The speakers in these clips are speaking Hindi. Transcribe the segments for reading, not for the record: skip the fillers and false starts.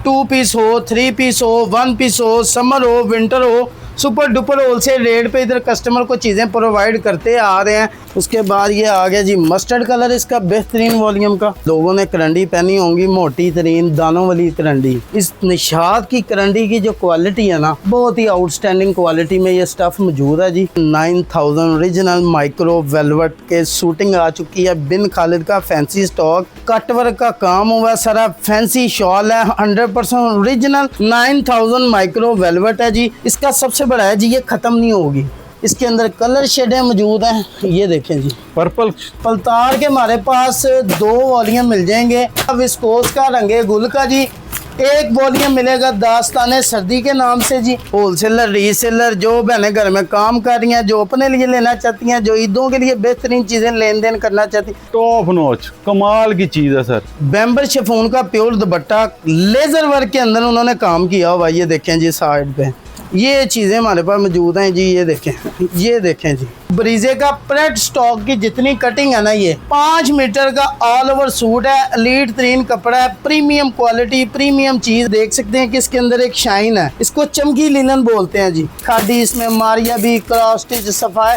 2 पीस हो, 3 पीस हो, 1 पीस हो, समर हो, विंटर हो, सुपर डुपर होलसेल रेट पे इधर कस्टमर को चीज़ें प्रोवाइड करते आ रहे हैं। उसके बाद ये आ गया जी मस्टर्ड कलर, इसका बेहतरीन वॉल्यूम का। लोगों ने करंडी पहनी होंगी, मोटी तरीन दानों वाली करंडी। इस निशात की करंडी की जो क्वालिटी है ना, बहुत ही आउटस्टैंडिंग क्वालिटी में ये स्टफ मौजूद है जी। 9000 ओरिजिनल माइक्रो वेलवेट के शूटिंग आ चुकी है। बिन खालिद का फैंसी स्टॉक, कटवर्क का काम हुआ, सारा फैंसी शॉल है, 100% ओरिजिनल 9000 माइक्रो वेलवेट है जी। इसका सबसे बड़ा है जी, ये खत्म नहीं होगी। इसके अंदर कलर शेडें मौजूद हैं। ये देखें जी, पर्पल पलतार के हमारे पास 2 वॉल्यूम मिल जाएंगे। विस्कोस का, रंगे गुल का जी। एक वॉल्यूम मिलेगा दास्ताने सर्दी के नाम से जी। होलसेलर रीसेलर जो बहनें घर में काम कर रही हैं, जो अपने लिए लेना चाहती हैं, जो ईदों के लिए बेहतरीन चीज़ें लेन देन करना चाहती, टॉप नॉच कमाल की चीज़ है सर। बैम्बर शिफॉन का प्योर दुपट्टा, लेजर वर्क के अंदर उन्होंने काम किया हुआ। ये देखें जी, साइड पे ये चीज़ें हमारे पास मौजूद हैं जी। ये देखें जी, ब्रीजे का प्रेट स्टॉक की जितनी कटिंग है ना, ये 5 मीटर का ऑल ओवर सूट है। एलीट तरीन कपड़ा है, प्रीमियम क्वालिटी, प्रीमियम चीज़। देख सकते हैं कि इसके अंदर एक शाइन है, इसको चमकी लिनन बोलते हैं जी। खादी इसमें मारिया भी, क्रॉस स्टिच सफाई,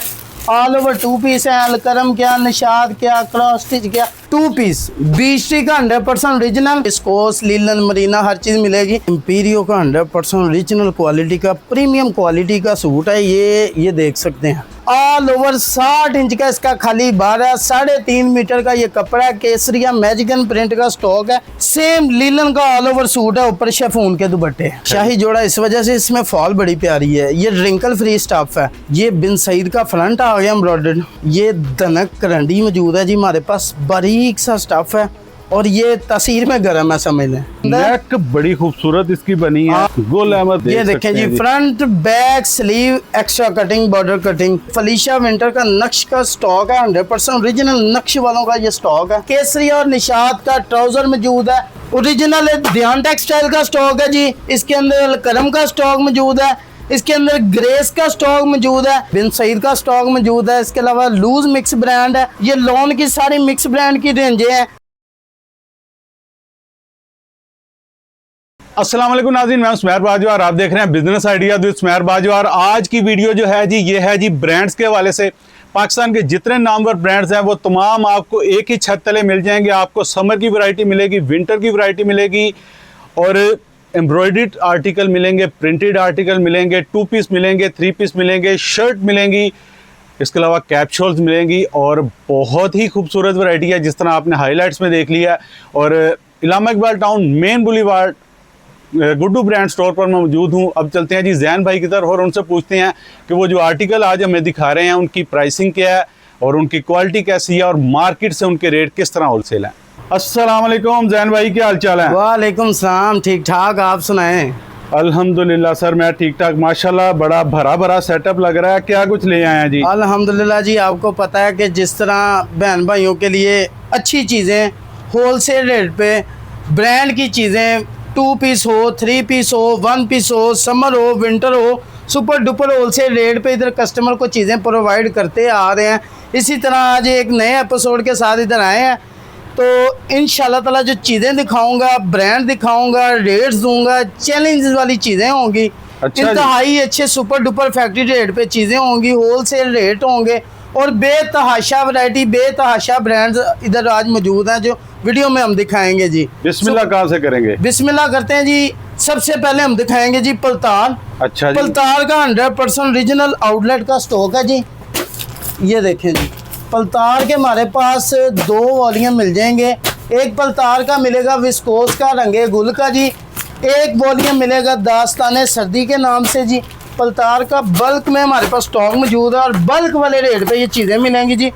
ऑल ओवर 2 पीस है। अलकरम क्या, निशाद क्या, क्रॉस स्टिच क्या, 2 पीस। बीस्ट्री का 100% ओरिजिनल, विस्कोस, लीलन, मरीना हर चीज़ मिलेगी। इम्पीरियो का 100% ओरिजिनल क्वालिटी का प्रीमियम क्वालिटी का सूट है। ये देख सकते हैं, ऑल ओवर 60 इंच का इसका खाली 12 3.5 मीटर का ये कपड़ा है। केसरिया मैजिकन प्रिंट का स्टॉक है। सेम लीलन का ऑल ओवर सूट है, ऊपर शिफॉन के दुपट्टे, शाही जोड़ा। इस वजह से इसमें फॉल बड़ी प्यारी है। ये रिंकल फ्री स्टफ है। ये बिन सईद का फ्रंट आ गया एम्ब्रॉयडर्ड। ये दनक करंडी मौजूद है जी हमारे पास, बारीक सा स्टफ है और ये तस्वीर में गर्म है, समझ लें। नेक बड़ी खूबसूरत इसकी बनी है। गुल अहमद ये देखें जी, front back sleeve extra cutting, border cutting. फलीशा विंटर का नक्श का स्टॉक है, 100% ओरिजिनल नक्श वालों का ये स्टॉक है। केसरी और निशात का ट्राउजर मौजूद है, ओरिजिनल ध्यान टेक्सटाइल का स्टॉक है जी। इसके अंदर करम का स्टॉक मौजूद है, इसके अंदर ग्रेस का स्टॉक मौजूद है, बिन सईद का स्टॉक मौजूद है। इसके अलावा लूज मिक्स ब्रांड है। ये लॉन की सारी मिक्स ब्रांड की रेंजें हैं। अस्सलाम वालेकुम नाज़रीन, मैं उस्मैर बाजवार, आप देख रहे हैं बिजनेस आइडिया विद उस्मैर बाजवार। आज की वीडियो जो है जी, ये है जी ब्रांड्स के हवाले से। पाकिस्तान के जितने नामवर ब्रांड्स हैं वो तमाम आपको एक ही छत तले मिल जाएंगे। आपको समर की वैरायटी मिलेगी, विंटर की वैरायटी मिलेगी और एम्ब्रॉयडर्ड आर्टिकल मिलेंगे, प्रिंटेड आर्टिकल मिलेंगे, 2 पीस मिलेंगे, 3 पीस मिलेंगे, शर्ट मिलेंगी, इसके अलावा कैप्सूल्स मिलेंगी और बहुत ही खूबसूरत वैरायटी है जिस तरह आपने हाईलाइट्स में देख लिया। और Allama Iqbal town main boulevard Guddu brand store पर मैं मौजूद हूँ। अब चलते हैं जी जैन भाई की तरफ और उनसे पूछते हैं कि वो जो आर्टिकल आज हमें दिखा रहे हैं उनकी प्राइसिंग क्या है और उनकी क्वालिटी कैसी है और मार्केट से उनके रेट किस तरह होलसेल हैं। अस्सलाम वालेकुम जैन भाई, क्या हाल चाल है? वालेकुम सलाम, ठीक ठाक, आप सुनाएं? अल्हम्दुलिल्लाह सर, मैं ठीक ठाक माशाल्लाह। बड़ा भरा भरा सेटअप लग रहा है, क्या कुछ ले आए हैं जी? अल्हम्दुलिल्लाह जी, आपको पता है कि जिस तरह बहन भाइयों के लिए अच्छी चीज़ें होलसेल रेट पे, ब्रांड की चीज़ें, 2 पीस हो, 3 पीस हो, 1 पीस हो, समर हो, विंटर हो, सुपर डुपर होलसेल रेट पे इधर कस्टमर को चीज़ें प्रोवाइड करते आ रहे हैं। इसी तरह आज एक नए एपिसोड के साथ इधर आए हैं, तो इंशाल्लाह ताला जो चीज़ें दिखाऊंगा, ब्रांड दिखाऊंगा, रेट्स दूंगा, चैलेंज वाली चीज़ें होंगी। अच्छा, इंतहाई अच्छे सुपर डुपर फैक्ट्री रेट पे चीज़ें होंगी, होलसेल रेट होंगे और बेतहाशा वैरायटी, बेतहाशा ब्रांड्स इधर आज मौजूद हैं जो वीडियो में हम दिखाएंगे जी। बिस्मिल्लाह कहाँ से करेंगे? बिस्मिल्लाह करते हैं जी। सबसे पहले हम दिखाएंगे जी पलतार। अच्छा जी। पलतार का 100% ओरिजिनल आउटलेट का स्टॉक है जी। ये देखें जी, पलतार के हमारे पास 2 वॉल्यूम मिल जाएंगे। एक पलतार का मिलेगा विस्कोस का, रंगे गुल का जी। एक वॉल्यूम मिलेगा दास्ताने सर्दी के नाम से जी। पलतार का बल्क में हमारे पास स्टॉक मौजूद है और बल्क वाले रेट पे ये चीज़ें मिलेंगी जी।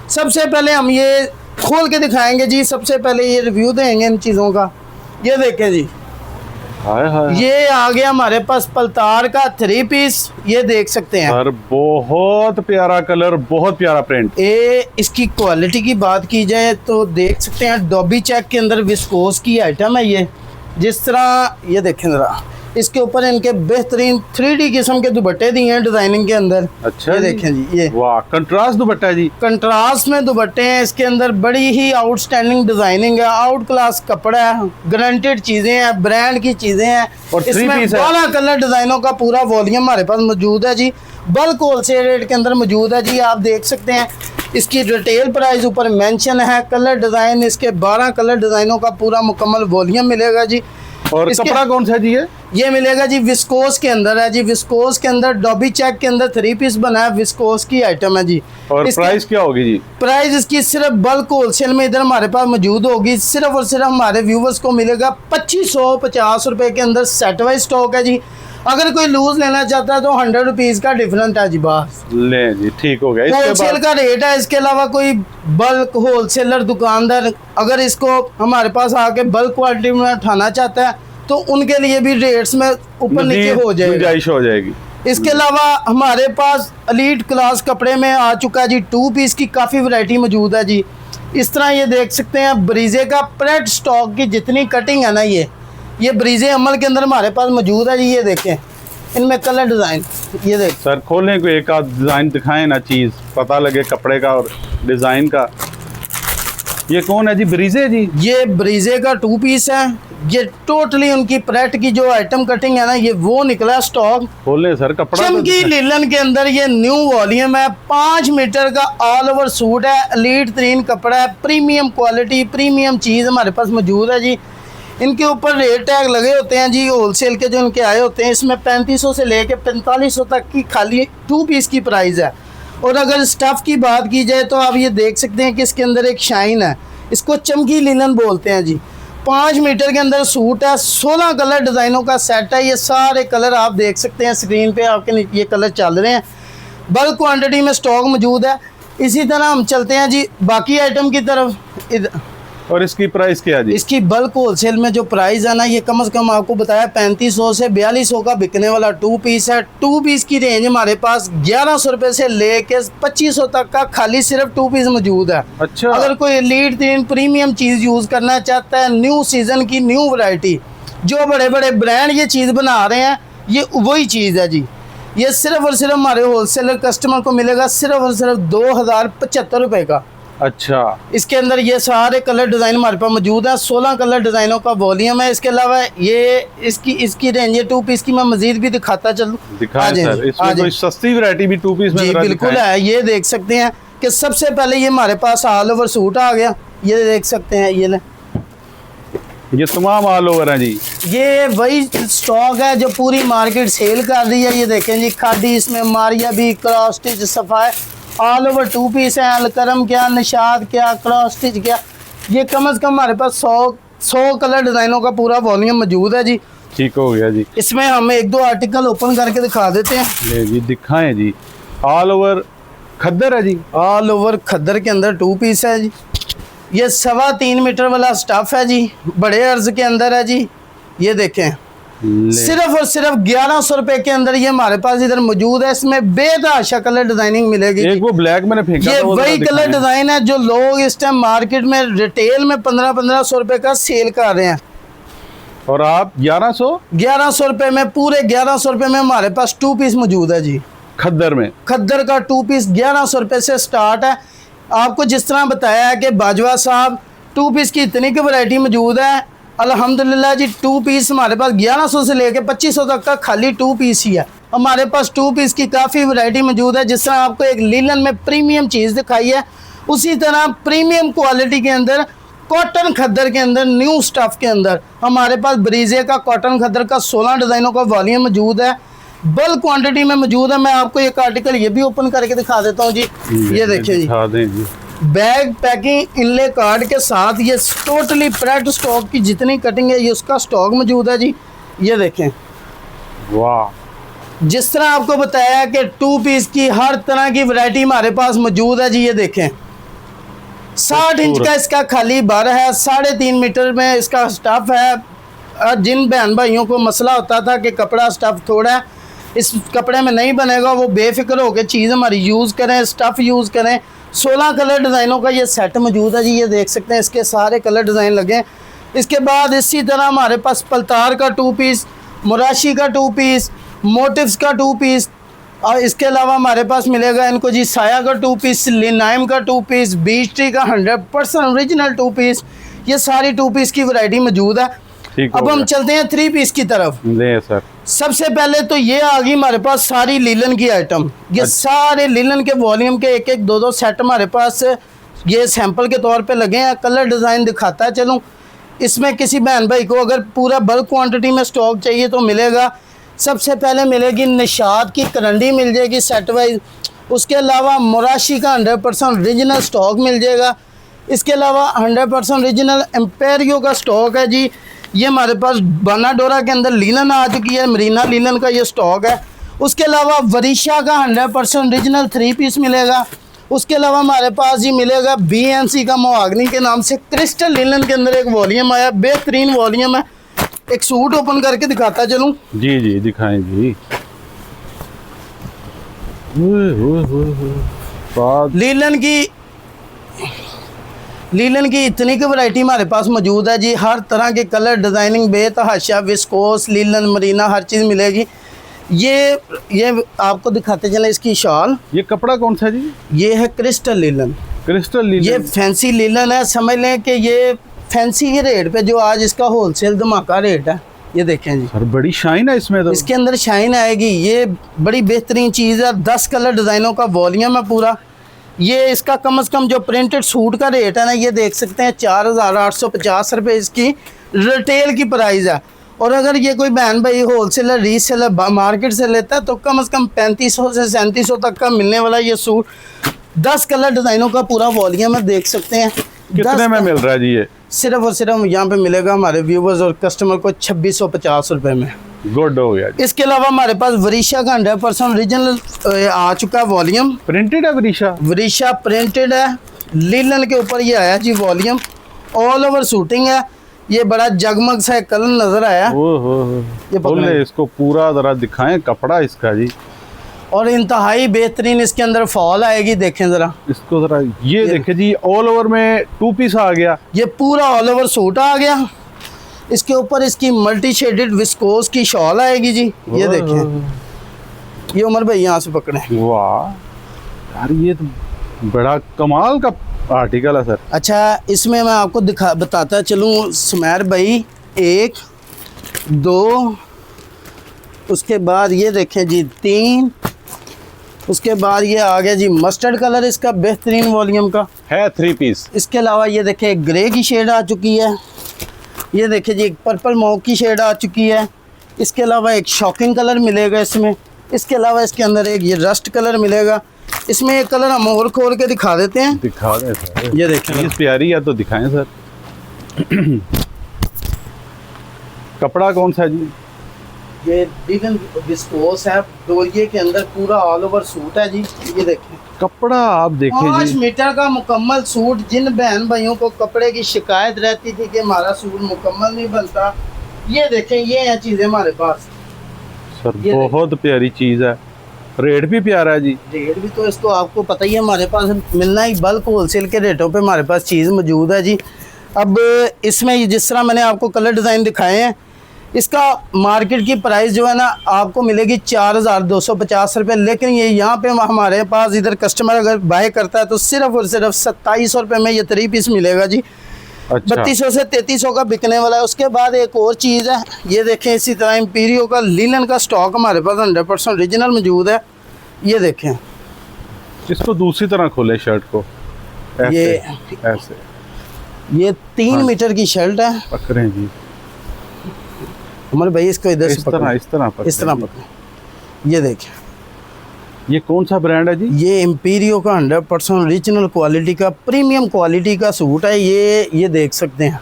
सबसे पहले हम ये खोल के दिखाएंगे जी। सबसे पहले ये रिव्यू देंगे इन चीज़ों का। ये देखें जी, हाय हाय, ये आ गया हमारे पास पलतार का 3 पीस। ये देख सकते हैं सर, बहुत प्यारा कलर, बहुत प्यारा प्रिंट। इसकी क्वालिटी की बात की जाए तो देख सकते हैं डॉबी चेक के अंदर विस्कोस की आइटम है ये। जिस तरह ये देखें ज़रा, इसके ऊपर इनके बेहतरीन 3D किस्म के दुपट्टे दिए हैं डिजाइनिंग के अंदर। अच्छा ये जी। देखें जी, ये वाह, कंट्रास्ट दुपट्टा है जी। कंट्रास्ट में दुपट्टे हैं, इसके अंदर बड़ी ही आउटस्टैंडिंग डिजाइनिंग है, आउट क्लास कपड़ा है, गारंटेड चीजें हैं, ब्रांड की चीजें हैं। और 3 इसमें पीस है। 12 कलर डिजाइनों का पूरा वॉल्यूम हमारे पास मौजूद है जी। बल्क होलसेल रेट के अंदर मौजूद है जी। आप देख सकते हैं इसकी रिटेल प्राइस ऊपर मेंशन है। कलर डिजाइन इसके 12 कलर डिजाइनों का पूरा मुकम्मल वॉल्यूम मिलेगा जी। और कपड़ा कौन सा है जी? ये मिलेगा जी विस्कोस के अंदर है जी। विस्कोस के अंदर डॉबी चेक के अंदर 3 पीस बना है, विस्कोस की आइटम है जी। और प्राइस क्या होगी जी? प्राइस इसकी सिर्फ बल्क होलसेल में इधर हमारे पास मौजूद होगी, सिर्फ और सिर्फ हमारे व्यूवर्स को मिलेगा 2550 रुपए के अंदर सेट वाइज स्टॉक है जी। अगर कोई लूज लेना चाहता है तो 100 रुपीज का डिफरेंट है जी। बस ले जी, ठीक हो गया। इसके होलसेल बाद का रेट है। इसके अलावा कोई बल्क होलसेलर दुकानदार अगर इसको हमारे पास आके बल्क क्वालिटी में उठाना चाहता है तो उनके लिए भी रेट्स में ऊपर नीचे हो जाएगा, गुंजाइश हो जाएगी। इसके अलावा हमारे पास एलीट क्लास कपड़े में आ चुका है जी 2 पीस की काफ़ी वैरायटी मौजूद है जी। इस तरह ये देख सकते हैं ब्रीजे का प्रेड स्टॉक की जितनी कटिंग है ना, ये ब्रीजे अमल के अंदर हमारे पास मौजूद है जी। ये देखें इनमें कलर डिज़ाइन, ये देख सर खोलें, कोई एक आध डिज़ाइन दिखाएं ना, चीज़ पता लगे कपड़े का और डिज़ाइन का। ये कौन है जी? ब्रीजे जी। ये ब्रीजे का 2 पीस है। ये टोटली उनकी प्रेट की जो आइटम कटिंग है ना, ये वो निकला स्टॉक। खोले सर कपड़ा तो चमकी लिलन के अंदर ये न्यू वॉल्यूम है। 5 मीटर का ऑल ओवर सूट है, एलीट तरीन कपड़ा है, प्रीमियम क्वालिटी, प्रीमियम चीज़ हमारे पास मौजूद है जी। इनके ऊपर रेट टैग लगे होते हैं जी होलसेल के जो इनके आए होते हैं। इसमें 3500 से लेके 4500 तक की खाली 2 पीस की प्राइस है। और अगर स्टफ़ की बात की जाए तो आप ये देख सकते हैं कि इसके अंदर एक शाइन है, इसको चमकी लिलन बोलते हैं जी। 5 मीटर के अंदर सूट है, 16 कलर डिज़ाइनों का सेट है। ये सारे कलर आप देख सकते हैं स्क्रीन पे आपके ये कलर चल रहे हैं। बल्क क्वांटिटी में स्टॉक मौजूद है। इसी तरह हम चलते हैं जी बाकी आइटम की तरफ। और इसकी प्राइस क्या है जी? इसकी बल्क होलसेल में जो प्राइस है ना, ये कम से कम आपको बताया 3500 से 4200 का बिकने वाला 2 पीस है। 2 पीस की रेंज हमारे पास 1100 रुपये से लेके 2500 तक का खाली सिर्फ 2 पीस मौजूद है। अच्छा। अगर कोई एलीट तीन प्रीमियम चीज़ यूज़ करना चाहता है, न्यू सीज़न की न्यू वैरायटी, जो बड़े बड़े ब्रांड ये चीज़ बना रहे हैं, ये वही चीज़ है जी। ये सिर्फ और सिर्फ हमारे होलसेलर कस्टमर को मिलेगा सिर्फ और सिर्फ 2075 रुपये का। अच्छा। इसके अंदर ये सारे कलर डिज़ाइन हमारे पास मौजूद है। 16 कलर डिज़ाइनों का वॉल्यूम है। इसके अलावा ये इसकी रेंज है 2 पीस की, मैं मजीद भी दिखाता चलूँ। दिखाएं सर, इसमें कोई सस्ती वैरायटी भी 2 पीस में जी बिल्कुल है। ये देख सकते हैं कि सबसे पहले ये हमारे पास ऑल ओवर सूट आ गया। ये देख सकते हैं, ये ले, ये तमाम ऑल ओवर हैं जी। ये वही स्टॉक है जो पूरी मार्केट सेल कर रही है। ये देखें जी, खादी इसमें मारिया भी, क्रॉस स्टिच सफ़ाई, ऑल ओवर 2 पीस है। अलकरम क्या, निशाद क्या, क्रॉस स्टिच क्या, ये कम से कम हमारे पास 100 कलर डिज़ाइनों का पूरा वॉल्यूम मौजूद है जी। ठीक हो गया जी। इसमें हम 1-2 आर्टिकल ओपन करके दिखा देते हैं। ले जी, दिखाएं जी। ऑल ओवर खद्दर है जी। ऑल ओवर खद्दर के अंदर 2 पीस है जी। ये 3.25 मीटर वाला स्टफ़ है जी, बड़े अर्ज के अंदर है जी। ये देखें सिर्फ और सिर्फ 1100 रुपए के अंदर ये हमारे पास इधर मौजूद है। इसमें बेतहाशा कलर डिजाइनिंग मिलेगी। एक वो ब्लैक मैंने फेंका ये था, वो वही जरा कलर दिखाएं। डिजाइन है जो लोग इस टाइम मार्केट में रिटेल में 1500 रुपए का सेल कर रहे हैं। और आप 1100 रुपए में, पूरे 1100 रुपए में हमारे पास 2 पीस मौजूद है जी। खद्दर में खद्दर का 2 पीस 1100 रुपए से स्टार्ट है। आपको जिस तरह बताया है कि बाजवा साहब 2 पीस की इतनी की वैरायटी मौजूद है, अल्हम्दुलिल्लाह जी। 2 पीस हमारे पास 1100 से लेकर 2500 तक का खाली 2 पीस ही है। हमारे पास 2 पीस की काफ़ी वैरायटी मौजूद है। जिस तरह आपको एक लीलन में प्रीमियम चीज़ दिखाई है, उसी तरह प्रीमियम क्वालिटी के अंदर कॉटन खद्दर के अंदर न्यू स्टफ़ के अंदर हमारे पास ब्रीजे का कॉटन खद्दर का 16 डिज़ाइनों का वॉल्यूम मौजूद है। बल्क क्वांटिटी में मौजूद है। मैं आपको एक आर्टिकल ये भी ओपन करके दिखा देता हूँ जी। ये देखिए जी, दिखा दें जी। बैग पैकिंग इनले कार्ड के साथ ये टोटली प्रेट स्टॉक की जितनी कटिंग है ये उसका स्टॉक मौजूद है जी। ये देखें, वाह। जिस तरह आपको बताया है कि 2 पीस की हर तरह की वैरायटी हमारे पास मौजूद है जी। ये देखें 60 इंच का इसका खाली बार है, 3.5 मीटर में इसका स्टफ़ है। जिन बहन भाइयों को मसला होता था कि कपड़ा स्टफ़ थोड़ा है, इस कपड़े में नहीं बनेगा, वो बेफिक्र होकर चीज़ हमारी यूज़ करें, स्टफ़ यूज़ करें। 16 कलर डिज़ाइनों का ये सेट मौजूद है जी। ये देख सकते हैं, इसके सारे कलर डिज़ाइन लगे हैं। इसके बाद इसी तरह हमारे पास पलतार का 2 पीस मुराशी का 2 पीस, मोटिव्स का 2 पीस, और इसके अलावा हमारे पास मिलेगा इनको जी साया का 2 पीस, लिनाइम का 2 पीस, बीच ट्री का 100% ओरिजिनल 2 पीस। ये सारी 2 पीस की वैरायटी मौजूद है। अब हम चलते हैं 3 पीस की तरफ। सर सबसे पहले तो ये आ गई हमारे पास सारी लीलन की आइटम। ये सारे लीलन के वॉल्यूम के एक एक दो दो सेट हमारे पास ये सैंपल के तौर पे लगे हैं। कलर डिज़ाइन दिखाता है चलूँ। इसमें किसी बहन भाई को अगर पूरा बल्क क्वांटिटी में स्टॉक चाहिए तो मिलेगा। सबसे पहले मिलेगी निशात की करंडी मिल जाएगी सेट वाइज। उसके अलावा मुराशी का 100% ओरिजिनल स्टॉक मिल जाएगा। इसके अलावा 100% ओरिजिनल एम्पेरियो का स्टॉक है जी। ये हमारे पास बनाडोरा के अंदर लीलन आ चुकी है, मरीना लीलन का ये स्टॉक है। उसके अलावा वरीशा का 100% ओरिजिनल 3 पीस मिलेगा। उसके अलावा हमारे पास ही मिलेगा BNC का मोहागनी के नाम से क्रिस्टल लीलन के अंदर एक वॉल्यूम आया, बेहतरीन वॉल्यूम है। एक सूट ओपन करके दिखाता चलूँ। जी जी दिखाएं जी। लीलन की इतनी की वैरायटी हमारे पास मौजूद है जी। हर तरह के कलर डिज़ाइनिंग बेतहाशा विस्कोस लीलन मरीना हर चीज़ मिलेगी। ये आपको दिखाते चले इसकी शॉल। ये कपड़ा कौन सा जी? ये है क्रिस्टल लीलन। क्रिस्टल लीलन ये फैंसी लीलन है। समझ लें कि ये फैंसी के रेट पे जो आज इसका होलसेल धमाका रेट है। ये देखें जी सर बड़ी शाइन है इसमें तो। इसके अंदर शाइन आएगी। ये बड़ी बेहतरीन चीज़ है। 10 कलर डिज़ाइनों का वॉल्यूम है पूरा। ये इसका कम से कम जो प्रिंटेड सूट का रेट है ना, ये देख सकते हैं 4850 रुपये इसकी रिटेल की प्राइस है। और अगर ये कोई बहन भाई होलसेलर रीसेलर मार्केट से लेता है तो कम से कम 3500 से 3700 तक का मिलने वाला ये सूट 10 कलर डिज़ाइनों का पूरा वॉल्यूम है। देख सकते हैं कितने में मिल रहा है जी? ये सिर्फ और सिर्फ यहाँ पे मिलेगा हमारे व्यूवर्स और कस्टमर को 2650 रुपये में। गुड हो गया। इसके अलावा हमारे पास वरीशा का 100% ओरिजिनल आ चुका है वॉल्यूम। प्रिंटेड है वरीशा प्रिंटेड है। लीलन के ऊपर ये आया जी वॉल्यूम। ऑल ओवर शूटिंग है। ये बड़ा जगमग सा कलर नजर आया। ये बोले इसको पूरा जरा दिखाएं कपड़ा इसका जी। और इंतहाई बेहतरीन इसके अंदर फॉल आएगी। देखें जरा इसको जरा। ये देखें जी ऑल ओवर में 2 पीस आ गया। ये पूरा ऑल ओवर सूट आ गया। इसके ऊपर इसकी मल्टी शेडेड विस्कोस की शॉल आएगी जी। ये देखें। ये उमर भाई यहाँ से पकड़े। वाह यार ये तो बड़ा कमाल का आर्टिकल है सर। अच्छा इसमें मैं आपको बताता चलूँ सुमेर भाई। 1 2 उसके बाद ये देखें जी 3। उसके बाद ये आ गया जी मस्टर्ड कलर इसका बेहतरीन वॉल्यूम का है 3 पीस। इसके अलावा ये देखें ग्रे की शेड आ चुकी है। ये देखिए जी एक पर्पल मॉव की शेड आ चुकी है। इसके अलावा एक शॉकिंग कलर मिलेगा इसमें। इसके अलावा इसके अंदर एक ये रस्ट कलर मिलेगा। इसमें एक कलर हम और खोल के दिखा देते हैं। दिखा दें सर। ये देखें इस प्यारी है तो दिखाएं सर। कपड़ा कौन सा जी? ये लीलन विस्कोस है। डोरिये के अंदर पूरा ऑल ओवर सूट है जी। ये देखें कपड़ा आप देखें 5 मीटर का मुकम्मल सूट। जिन बहन भाइयों को कपड़े की शिकायत रहती थी कि हमारा सूट मुकम्मल नहीं बनता, ये देखें ये हैं चीज़ें हमारे पास। सर बहुत प्यारी चीज़ है। रेट भी प्यारा है जी। रेट भी तो इसको आपको पता ही है हमारे पास मिलना ही बल्क होलसेल के रेटों पे हमारे पास चीज़ मौजूद है जी। अब इसमें जिस तरह मैंने आपको कलर डिज़ाइन दिखाए हैं, इसका मार्केट की प्राइस जो है ना आपको मिलेगी 4250 रुपये। लेकिन ये यहाँ पे हमारे पास इधर कस्टमर अगर बाय करता है तो सिर्फ और सिर्फ 2700 रुपये में ये 3 पीस मिलेगा जी। अच्छा। 3200 से 3300 का बिकने वाला है। उसके बाद एक और चीज़ है, ये देखें इसी तरह एम्पीरियो का लीलन का स्टॉक हमारे पास 100% ओरिजिनल मौजूद है। ये देखें इसको दूसरी तरह खोले शर्ट को ऐसे, ऐसे ये 3 मीटर की शर्ट है। पकड़ें जी उमर भाई इसको इधर से इस तरह पकड़ें। ये देखें ये कौन सा ब्रांड है जी? ये एम्पीरियो का 100% ओरिजिनल क्वालिटी का प्रीमियम क्वालिटी का सूट है। ये देख सकते हैं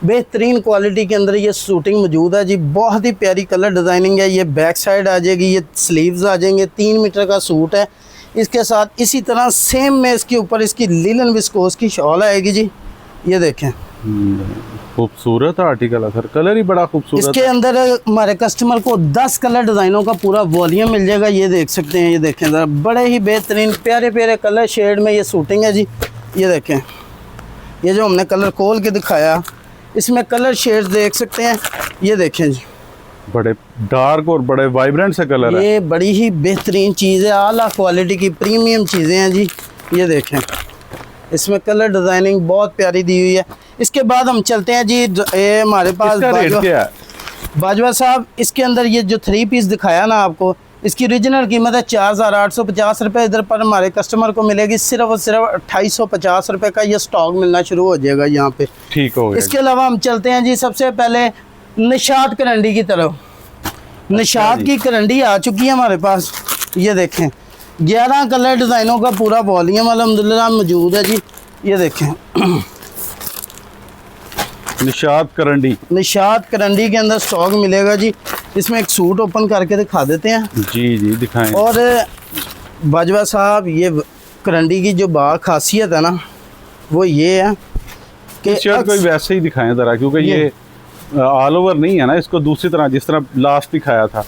बेहतरीन क्वालिटी के अंदर ये सूटिंग मौजूद है जी। बहुत ही प्यारी कलर डिज़ाइनिंग है। ये बैक साइड आ जाएगी, ये स्लीव्स आ जाएंगे। 3 मीटर का सूट है। इसके साथ इसी तरह सेम में इसके ऊपर इसकी लीलन विस्कोस की शॉल आएगी जी। ये देखें खूबसूरत आर्टिकल है सर। कलर ही बड़ा खूबसूरत। इसके अंदर हमारे कस्टमर को 10 कलर डिज़ाइनों का पूरा वॉल्यूम मिल जाएगा। ये देख सकते हैं। ये देखें ज़रा बड़े ही बेहतरीन प्यारे प्यारे कलर शेड में ये सूटिंग है जी। ये देखें ये जो हमने कलर खोल के दिखाया इसमें कलर शेड्स देख सकते हैं। ये देखें जी बड़े डार्क और बड़े वाइब्रेंट से कलर है। ये बड़ी ही बेहतरीन चीज़ है, आला क्वालिटी की प्रीमियम चीज़ें हैं जी। ये देखें, इसमें कलर डिज़ाइनिंग बहुत प्यारी दी हुई है। इसके बाद हम चलते हैं जी, ये हमारे पास इसका रेट क्या है? बाजवा साहब, इसके अंदर ये जो 3 पीस दिखाया ना आपको, इसकी ओरिजिनल कीमत है 4850 रुपये। इधर पर हमारे कस्टमर को मिलेगी सिर्फ और सिर्फ 2850 रुपये का। ये स्टॉक मिलना शुरू हो जाएगा यहाँ पे। ठीक हो गया। इसके अलावा हम चलते हैं जी सबसे पहले निशात करंडी की तरफ। निशात की करंडी आ चुकी है हमारे पास। ये देखें, 11 कलर डिज़ाइनों का पूरा वॉल्यूम अल्हम्दुलिल्लाह मौजूद है जी। ये देखें, निशात करंडी। निशात करंडी के अंदर स्टॉक मिलेगा जी। इसमें एक सूट ओपन करके दिखा देते हैं। जी जी दिखाएं। और बाजवा साहब, ये करंडी की जो बा खासियत है ना, वो ये है कि शर्ट कोई वैसे ही दिखाएं ज़रा, क्योंकि ये ऑल ओवर नहीं है ना, इसको दूसरी तरह जिस तरह लास्ट दिखाया था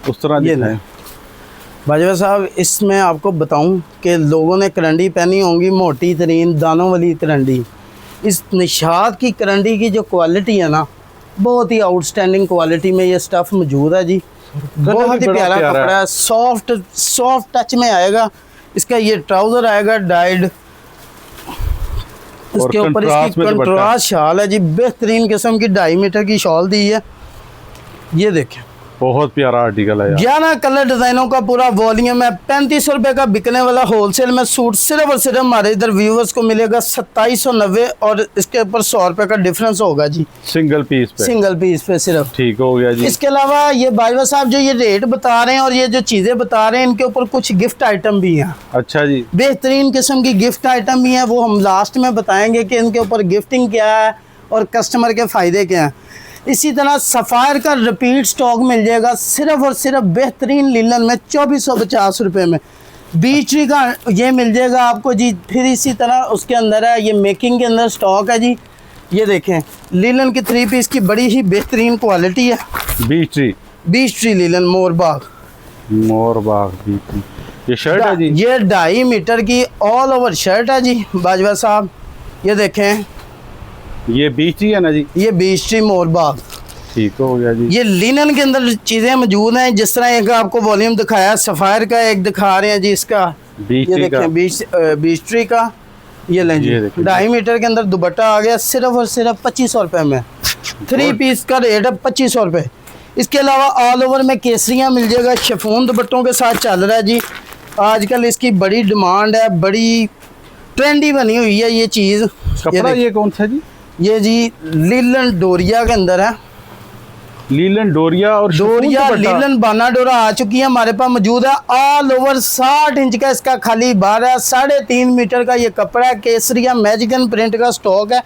उस तरह ये दिखाएं। बाजवा साहब, इसमें आपको बताऊं कि लोगों ने करंडी पहनी होंगी मोटी तरीन दानों वाली करंडी। इस निशात की करंडी की जो क्वालिटी है ना, बहुत ही आउटस्टैंडिंग क्वालिटी में ये स्टफ़ मौजूद है जी। बहुत ही प्यारा कपड़ा है, सॉफ्ट टच में आएगा। इसका ये ट्राउज़र आएगा डाइड, उसके ऊपर इसकी कंट्रास्ट शाल है जी। बेहतरीन किस्म की 2.5 मीटर की शॉल दी है। ये देखें, बहुत प्यारा आर्टिकल है यार। 11 कलर डिज़ाइनों का पूरा वॉल्यूम है। 3500 रुपये का बिकने वाला होलसेल में सूट सिर्फ और सिर्फ हमारे इधर व्यूवर्स को मिलेगा 2790, और इसके ऊपर 100 रुपये का डिफरेंस होगा जी सिंगल पीस पे। सिंगल पीस पे सिर्फ। ठीक हो गया जी। इसके अलावा ये बाजवा साहब जो ये रेट बता रहे हैं और ये जो चीज़ें बता रहे हैं, इनके ऊपर कुछ गिफ्ट आइटम भी हैं। अच्छा जी। बेहतरीन किस्म की गिफ्ट आइटम भी हैं, वो हम लास्ट में बताएंगे कि इनके ऊपर गिफ्टिंग क्या है और कस्टमर के फ़ायदे क्या हैं। इसी तरह सफ़ायर का रिपीट स्टॉक मिल जाएगा सिर्फ और सिर्फ बेहतरीन लिनन में 2450 रुपये में। बीच ट्री का ये मिल जाएगा आपको जी। फिर इसी तरह उसके अंदर है, ये मेकिंग के अंदर स्टॉक है जी। ये देखें, लिनन की 3 पीस की बड़ी ही बेहतरीन क्वालिटी है। बीच ट्री लिनन मोरबाग बीच ट्री। ये शर्ट है जी। ये 2.5 मीटर की ऑल ओवर शर्ट है जी बाजवा साहब। ये देखें, ये बीच ट्री है ना जी। ये बीच ट्री मोरबाग। ठीक हो गया जी। ये लिनन के अंदर चीज़ें मौजूद हैं। जिस तरह एक आपको वॉल्यूम दिखाया, सफ़ायर का एक दिखा रहे हैं जी, इसका बीच ये ट्री का। देखें, बीच ट्री का। ये लें जी, 2.5 मीटर के अंदर दुपट्टा आ गया सिर्फ और सिर्फ 2500 रुपये में। 3 पीस का रेट है 2500 रुपये। इसके अलावा ऑल ओवर में केसरियाँ मिल जाएगा, शिफॉन दुपट्टों के साथ चल रहा है जी आजकल। इसकी बड़ी डिमांड है, बड़ी ट्रेंडी बनी हुई है ये चीज़। कपड़ा ये कौन सा जी? ये जी लीलन डोरिया के अंदर है। लीलन डोरिया और डोरिया लीलन बाना डोरा आ चुकी है हमारे पास मौजूद है। ऑल ओवर 60 इंच का इसका खाली बार है। 3.5 मीटर का ये कपड़ा है। केसरिया मैजिकन प्रिंट का स्टॉक है।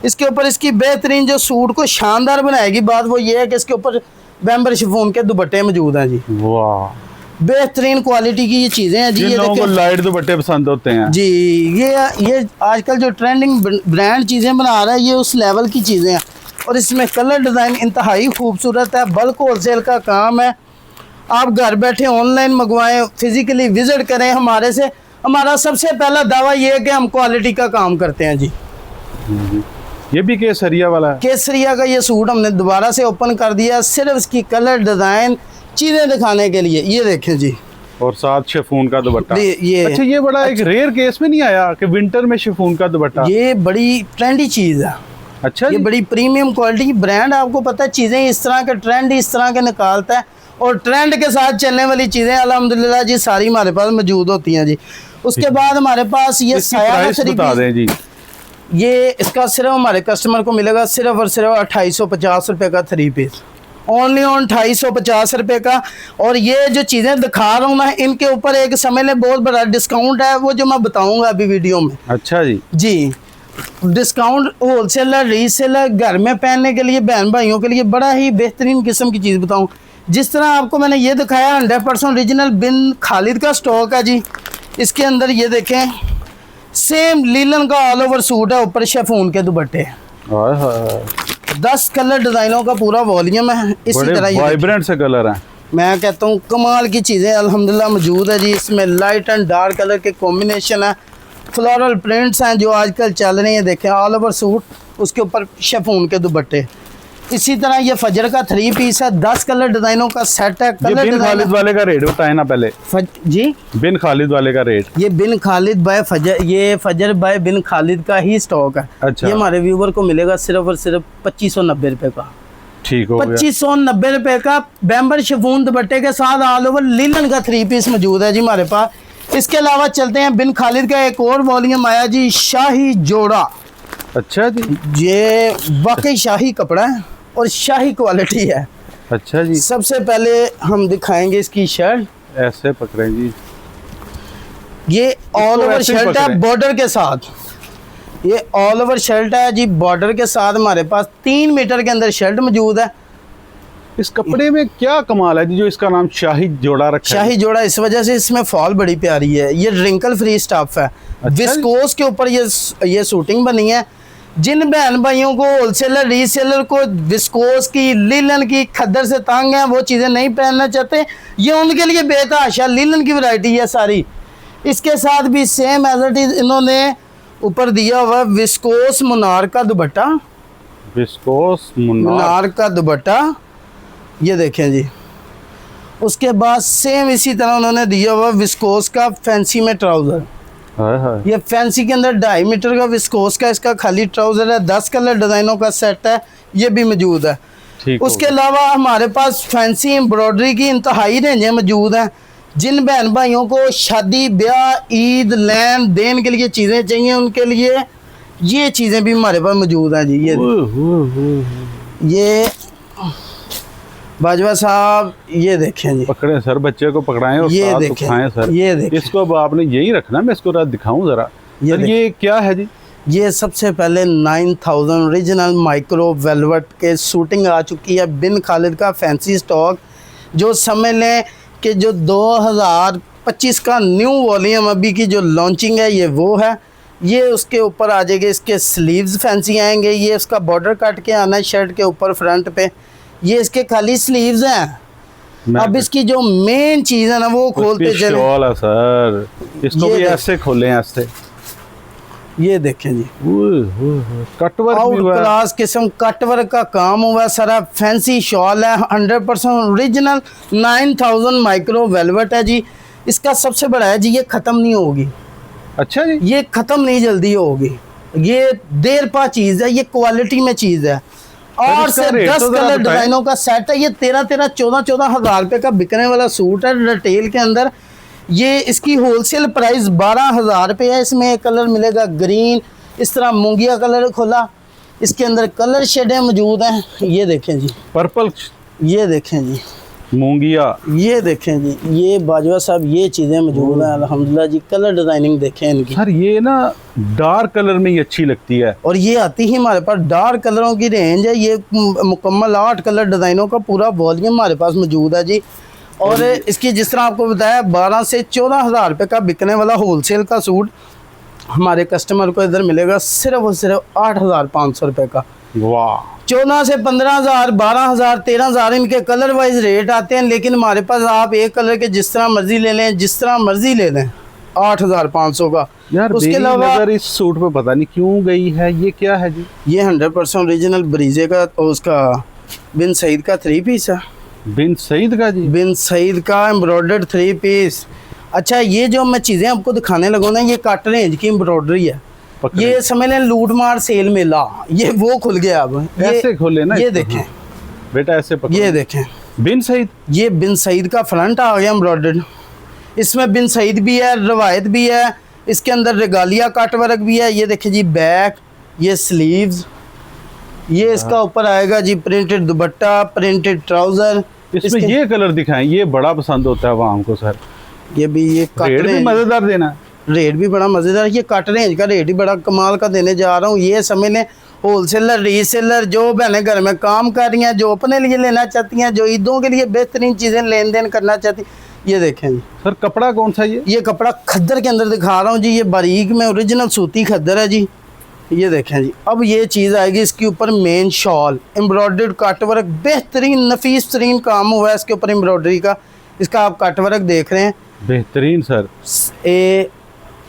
इसके ऊपर इसकी बेहतरीन जो सूट को शानदार बनाएगी बात वो ये है कि इसके ऊपर बैम्बर शिफॉन के दुपट्टे मौजूद हैं जी। वाह, बेहतरीन क्वालिटी की ये चीज़ें हैं जी। ये लोगों को लाइट दुपट्टे पसंद होते हैं जी। ये आजकल जो ट्रेंडिंग ब्रांड चीज़ें बना रहा है, ये उस लेवल की चीज़ें हैं। और इसमें कलर डिज़ाइन इंतहाई खूबसूरत है। बल्क होलसेल का काम है। आप घर बैठे ऑनलाइन मंगवाएं, फिज़िकली विज़िट करें हमारे से। हमारा सबसे पहला दावा ये है कि हम क्वालिटी का काम करते हैं जी। ये भी केसरिया वाला है। केसरिया का ये सूट हमने दोबारा से ओपन कर दिया सिर्फ इसकी कलर डिज़ाइन चीज़ें दिखाने के लिए। ये देखें जी, और साथ शिफॉन का दुपट्टा। ये अच्छा, ये बड़ा एक रेयर केस में नहीं आया कि विंटर में शिफॉन का दुपट्टा। ये बड़ी ट्रेंडी चीज़ है। अच्छा, ये बड़ी प्रीमियम क्वालिटी ब्रांड। आपको पता है चीज़ें इस तरह के ट्रेंड इस तरह के निकालता है, और ट्रेंड के साथ चलने वाली चीज़ें अल्हम्दुलिल्लाह जी सारी हमारे पास मौजूद होती हैं जी। उसके बाद हमारे पास ये साया बता दें जी। ये इसका सिर्फ हमारे कस्टमर को मिलेगा सिर्फ और सिर्फ 2850 रुपये का 3 पीस। ओनली ऑन 2850 रुपये का। और ये जो चीज़ें दिखा रहा हूँ मैं, इनके ऊपर एक समझ लें बहुत बड़ा डिस्काउंट है, वो जो मैं बताऊँगा अभी वीडियो में। अच्छा जी। जी, डिस्काउंट होलसेलर रीसेलर घर में पहनने के लिए बहन भाइयों के लिए बड़ा ही बेहतरीन किस्म की चीज़ बताऊँ। जिस तरह आपको मैंने ये दिखाया 100% ओरिजिनल बिन खालिद का स्टॉक है जी। इसके अंदर ये देखें, सेम लीलन का ऑल ओवर सूट है, ऊपर शिफॉन के दुपट्टे। 10 कलर डिज़ाइनों का पूरा वॉल्यूम है। इसी तरह ये वाइब्रेंट से कलर है। मैं कहता हूँ कमाल की चीज़ें अल्हम्दुलिल्लाह मौजूद है जी। इसमें लाइट एंड डार्क कलर के कॉम्बिनेशन है। फ्लोरल प्रिंट्स हैं जो आजकल चल रही हैं। देखें, ऑल ओवर सूट, उसके ऊपर शिफॉन के दुपट्टे। इसी तरह ये फजर का 3 पीस है, 10 कलर डिजाइनों का सेट है। ये कलर बिन खालिद वाले का रेट बताए ना पहले। जी बिन खालिद वाले का रेट ये बिन खालिद बाय फजर, ये फजर बाय बिन खालिद का ही स्टॉक है। अच्छा। ये हमारे व्यूवर को मिलेगा सिर्फ और सिर्फ 2590 रुपए का। ठीक हो गया। 2590 रुपए का बैम्बर शिफॉन दुपट्टे के साथ ऑल ओवर लिनन का 3 पीस मौजूद है जी हमारे पास। इसके अलावा चलते हैं बिन खालिद का एक और वॉल्यूम आया जी, शाही जोड़ा। अच्छा जी। ये वाकई शाही कपड़ा है और शाही क्वालिटी है। अच्छा जी। सबसे पहले हम दिखाएंगे इसकी शर्ट। ऐसे पकड़े जी, ये ऑल ओवर ऐसे ही शर्ट है पकड़े। बॉर्डर के साथ। ये ऑल ओवर शर्ट है जी बॉर्डर के साथ। हमारे पास 3 मीटर के अंदर शर्ट मौजूद है। इस कपड़े में क्या कमाल है जी जो इसका नाम शाही जोड़ा रखा है? शाही जोड़ा इस वजह से इसमें फॉल बड़ी प्यारी है। ये रिंकल फ्री स्टफ है। अच्छा। विस्कोस के ऊपर ये शूटिंग बनी है। जिन बहन भाइयों को होलसेलर रीसेलर को विस्कोस की लिनन की खद्दर से तंग है, वो चीज़ें नहीं पहनना चाहते, ये उनके लिए बेतहाशा लिनन की वैरायटी है सारी। इसके साथ भी सेम एज इट इज इन्होंने ऊपर दिया हुआ विस्कोस मुनार का दुपट्टा। विस्कोस मुनार का दुपट्टा ये देखें जी। उसके बाद सेम इसी तरह उन्होंने दिया हुआ विस्कोस का फैंसी में ट्राउज़र। हाय हाय। ये फैंसी के अंदर 2.5 मीटर का विस्कोस का इसका खाली ट्राउज़र है। 10 कलर डिज़ाइनों का सेट है, ये भी मौजूद है। ठीक हो उसके गया। अलावा हमारे पास फैंसी एम्ब्रॉयडरी की इंतहाई रेंजें मौजूद हैं। जिन बहन भाइयों को शादी ब्याह ईद लेन देन के लिए चीज़ें चाहिए, उनके लिए ये चीज़ें भी हमारे पास मौजूद हैं जी। ये बाजवा साहब ये देखें जी, पकड़े सर, बच्चे को पकड़ाएं और ये साथ देखें, उठाएं सर। ये देखें। इसको अब आपने यही रखना, मैं इसको रात दिखाऊं जरा। ये सर ये क्या है जी? ये सबसे पहले 9000 ओरिजिनल माइक्रो वेलवेट के शूटिंग आ चुकी है बिन खालिद का फैंसी स्टॉक। जो समझ लें कि जो 2025 का न्यू वॉल्यूम अभी की जो लॉन्चिंग है ये वो है। ये उसके ऊपर आ जाएगा, इसके स्लीव्स फैंसी आएंगे। ये उसका बॉर्डर कट के आना है शर्ट के ऊपर फ्रंट पे। ये इसके खाली स्लीव्स हैं। अब इसकी जो मेन चीज़ है ना वो खोलते चले। शॉल है सर, इसको ये भी देख। ऐसे खोलें ऐसे। ये देखें जी, कटवर्क आउट भी हुआ है। क्लास किस्म कटवर्क का काम हुआ है सारा। फैंसी शॉल है, 100% ओरिजिनल 9000 माइक्रो वेलवेट है जी। इसका सबसे बड़ा है जी, ये ख़त्म नहीं होगी। अच्छा जी। ये ख़त्म नहीं जल्दी होगी। ये देर पा चीज़ है, ये क्वालिटी में चीज़ है। और इसका से रेट 10 तो जरा कलर बताएं। डिज़ाइनों का सेट है। ये 13-14 हज़ार रुपये का बिकने वाला सूट है रिटेल के अंदर। ये इसकी होलसेल प्राइस 12,000 रुपये है। इसमें एक कलर मिलेगा ग्रीन, इस तरह मूंगिया कलर खोला, इसके अंदर कलर शेडें मौजूद हैं। ये देखें जी, पर्पल, ये देखें जी, मूंगिया। ये देखें जी, ये बाजवा साहब ये चीज़ें मौजूद हैं अल्हम्दुलिल्लाह जी। कलर डिज़ाइनिंग देखें इनकी। सर ये ना डार्क कलर में ही अच्छी लगती है। और ये आती ही हमारे पास डार्क कलरों की रेंज है। ये मुकम्मल 8 कलर डिज़ाइनों का पूरा वॉल्यूम हमारे पास मौजूद है जी। और इसकी जिस तरह आपको बताया 12 से 14 हज़ार रुपये का बिकने वाला होलसेल का सूट हमारे कस्टमर को इधर मिलेगा सिर्फ और सिर्फ 8,500 रुपये का। वाह। 14 से 15,000, 12,000, 13,000 इनके कलर वाइज रेट आते हैं। लेकिन हमारे पास आप एक कलर के जिस तरह मर्जी ले लें, जिस तरह मर्जी ले लें, 8,500 का। यार उसके मेरी अलावा नजर इस सूट पे पता नहीं क्यों गई है। ये क्या है जी? ये 100% ओरिजिनल ब्रीजे का और उसका बिन सईद का 3 पीस है। बिन सईद का जी? बिन सईद का एम्ब्रॉयडर्ड 3 पीस। अच्छा, ये जो मैं चीज़ें आपको दिखाने लगूँ ना, ये कट रेंज की एम्ब्रॉयडरी है। पकड़े। ये समझ लें लूट मार सेल मेला, ये वो खुल गया अब। ऐसे खोले ना ये इसको। देखें, बेटा ऐसे पकड़ो। ये देखें, बिन सईद। ये बिन सईद का फ्रंट आ गया एम्ब्रॉयडर्ड। इसमें बिन सईद भी है, रवायत भी है, इसके अंदर रेगालिया कट वर्क भी है। ये देखें जी बैक, ये स्लीव्स, ये इसका ऊपर आएगा जी प्रिंटेड दुपट्टा, प्रिंटेड ट्राउज़र। इसमें ये कलर दिखाएं, ये बड़ा पसंद होता है आवाम को सर। ये भी ये कट रेट भी रेंज, मजेदार देना है। रेट भी बड़ा मज़ेदार। ये कट रेंज का रेट ही बड़ा कमाल का देने जा रहा हूँ। ये समझ लें होलसेलर रीसेलर जो बहनें घर में काम कर रही हैं, जो अपने लिए लेना चाहती हैं, जो ईदों के लिए बेहतरीन चीज़ें लेन देन करना चाहती, ये देखें जी। सर कपड़ा कौन सा ये? कपड़ा खद्दर के अंदर दिखा रहा हूँ जी। ये बारीक में ओरिजिनल सूती खद्दर है जी। ये देखें जी। अब ये चीज़ आएगी इसके ऊपर main shawl, embroidered cut work, बेहतरीन नफीस तरीन काम हुआ है इसके ऊपर एम्ब्रॉयडरी का। इसका आप कट वर्क देख रहे हैं, बेहतरीन सर। ए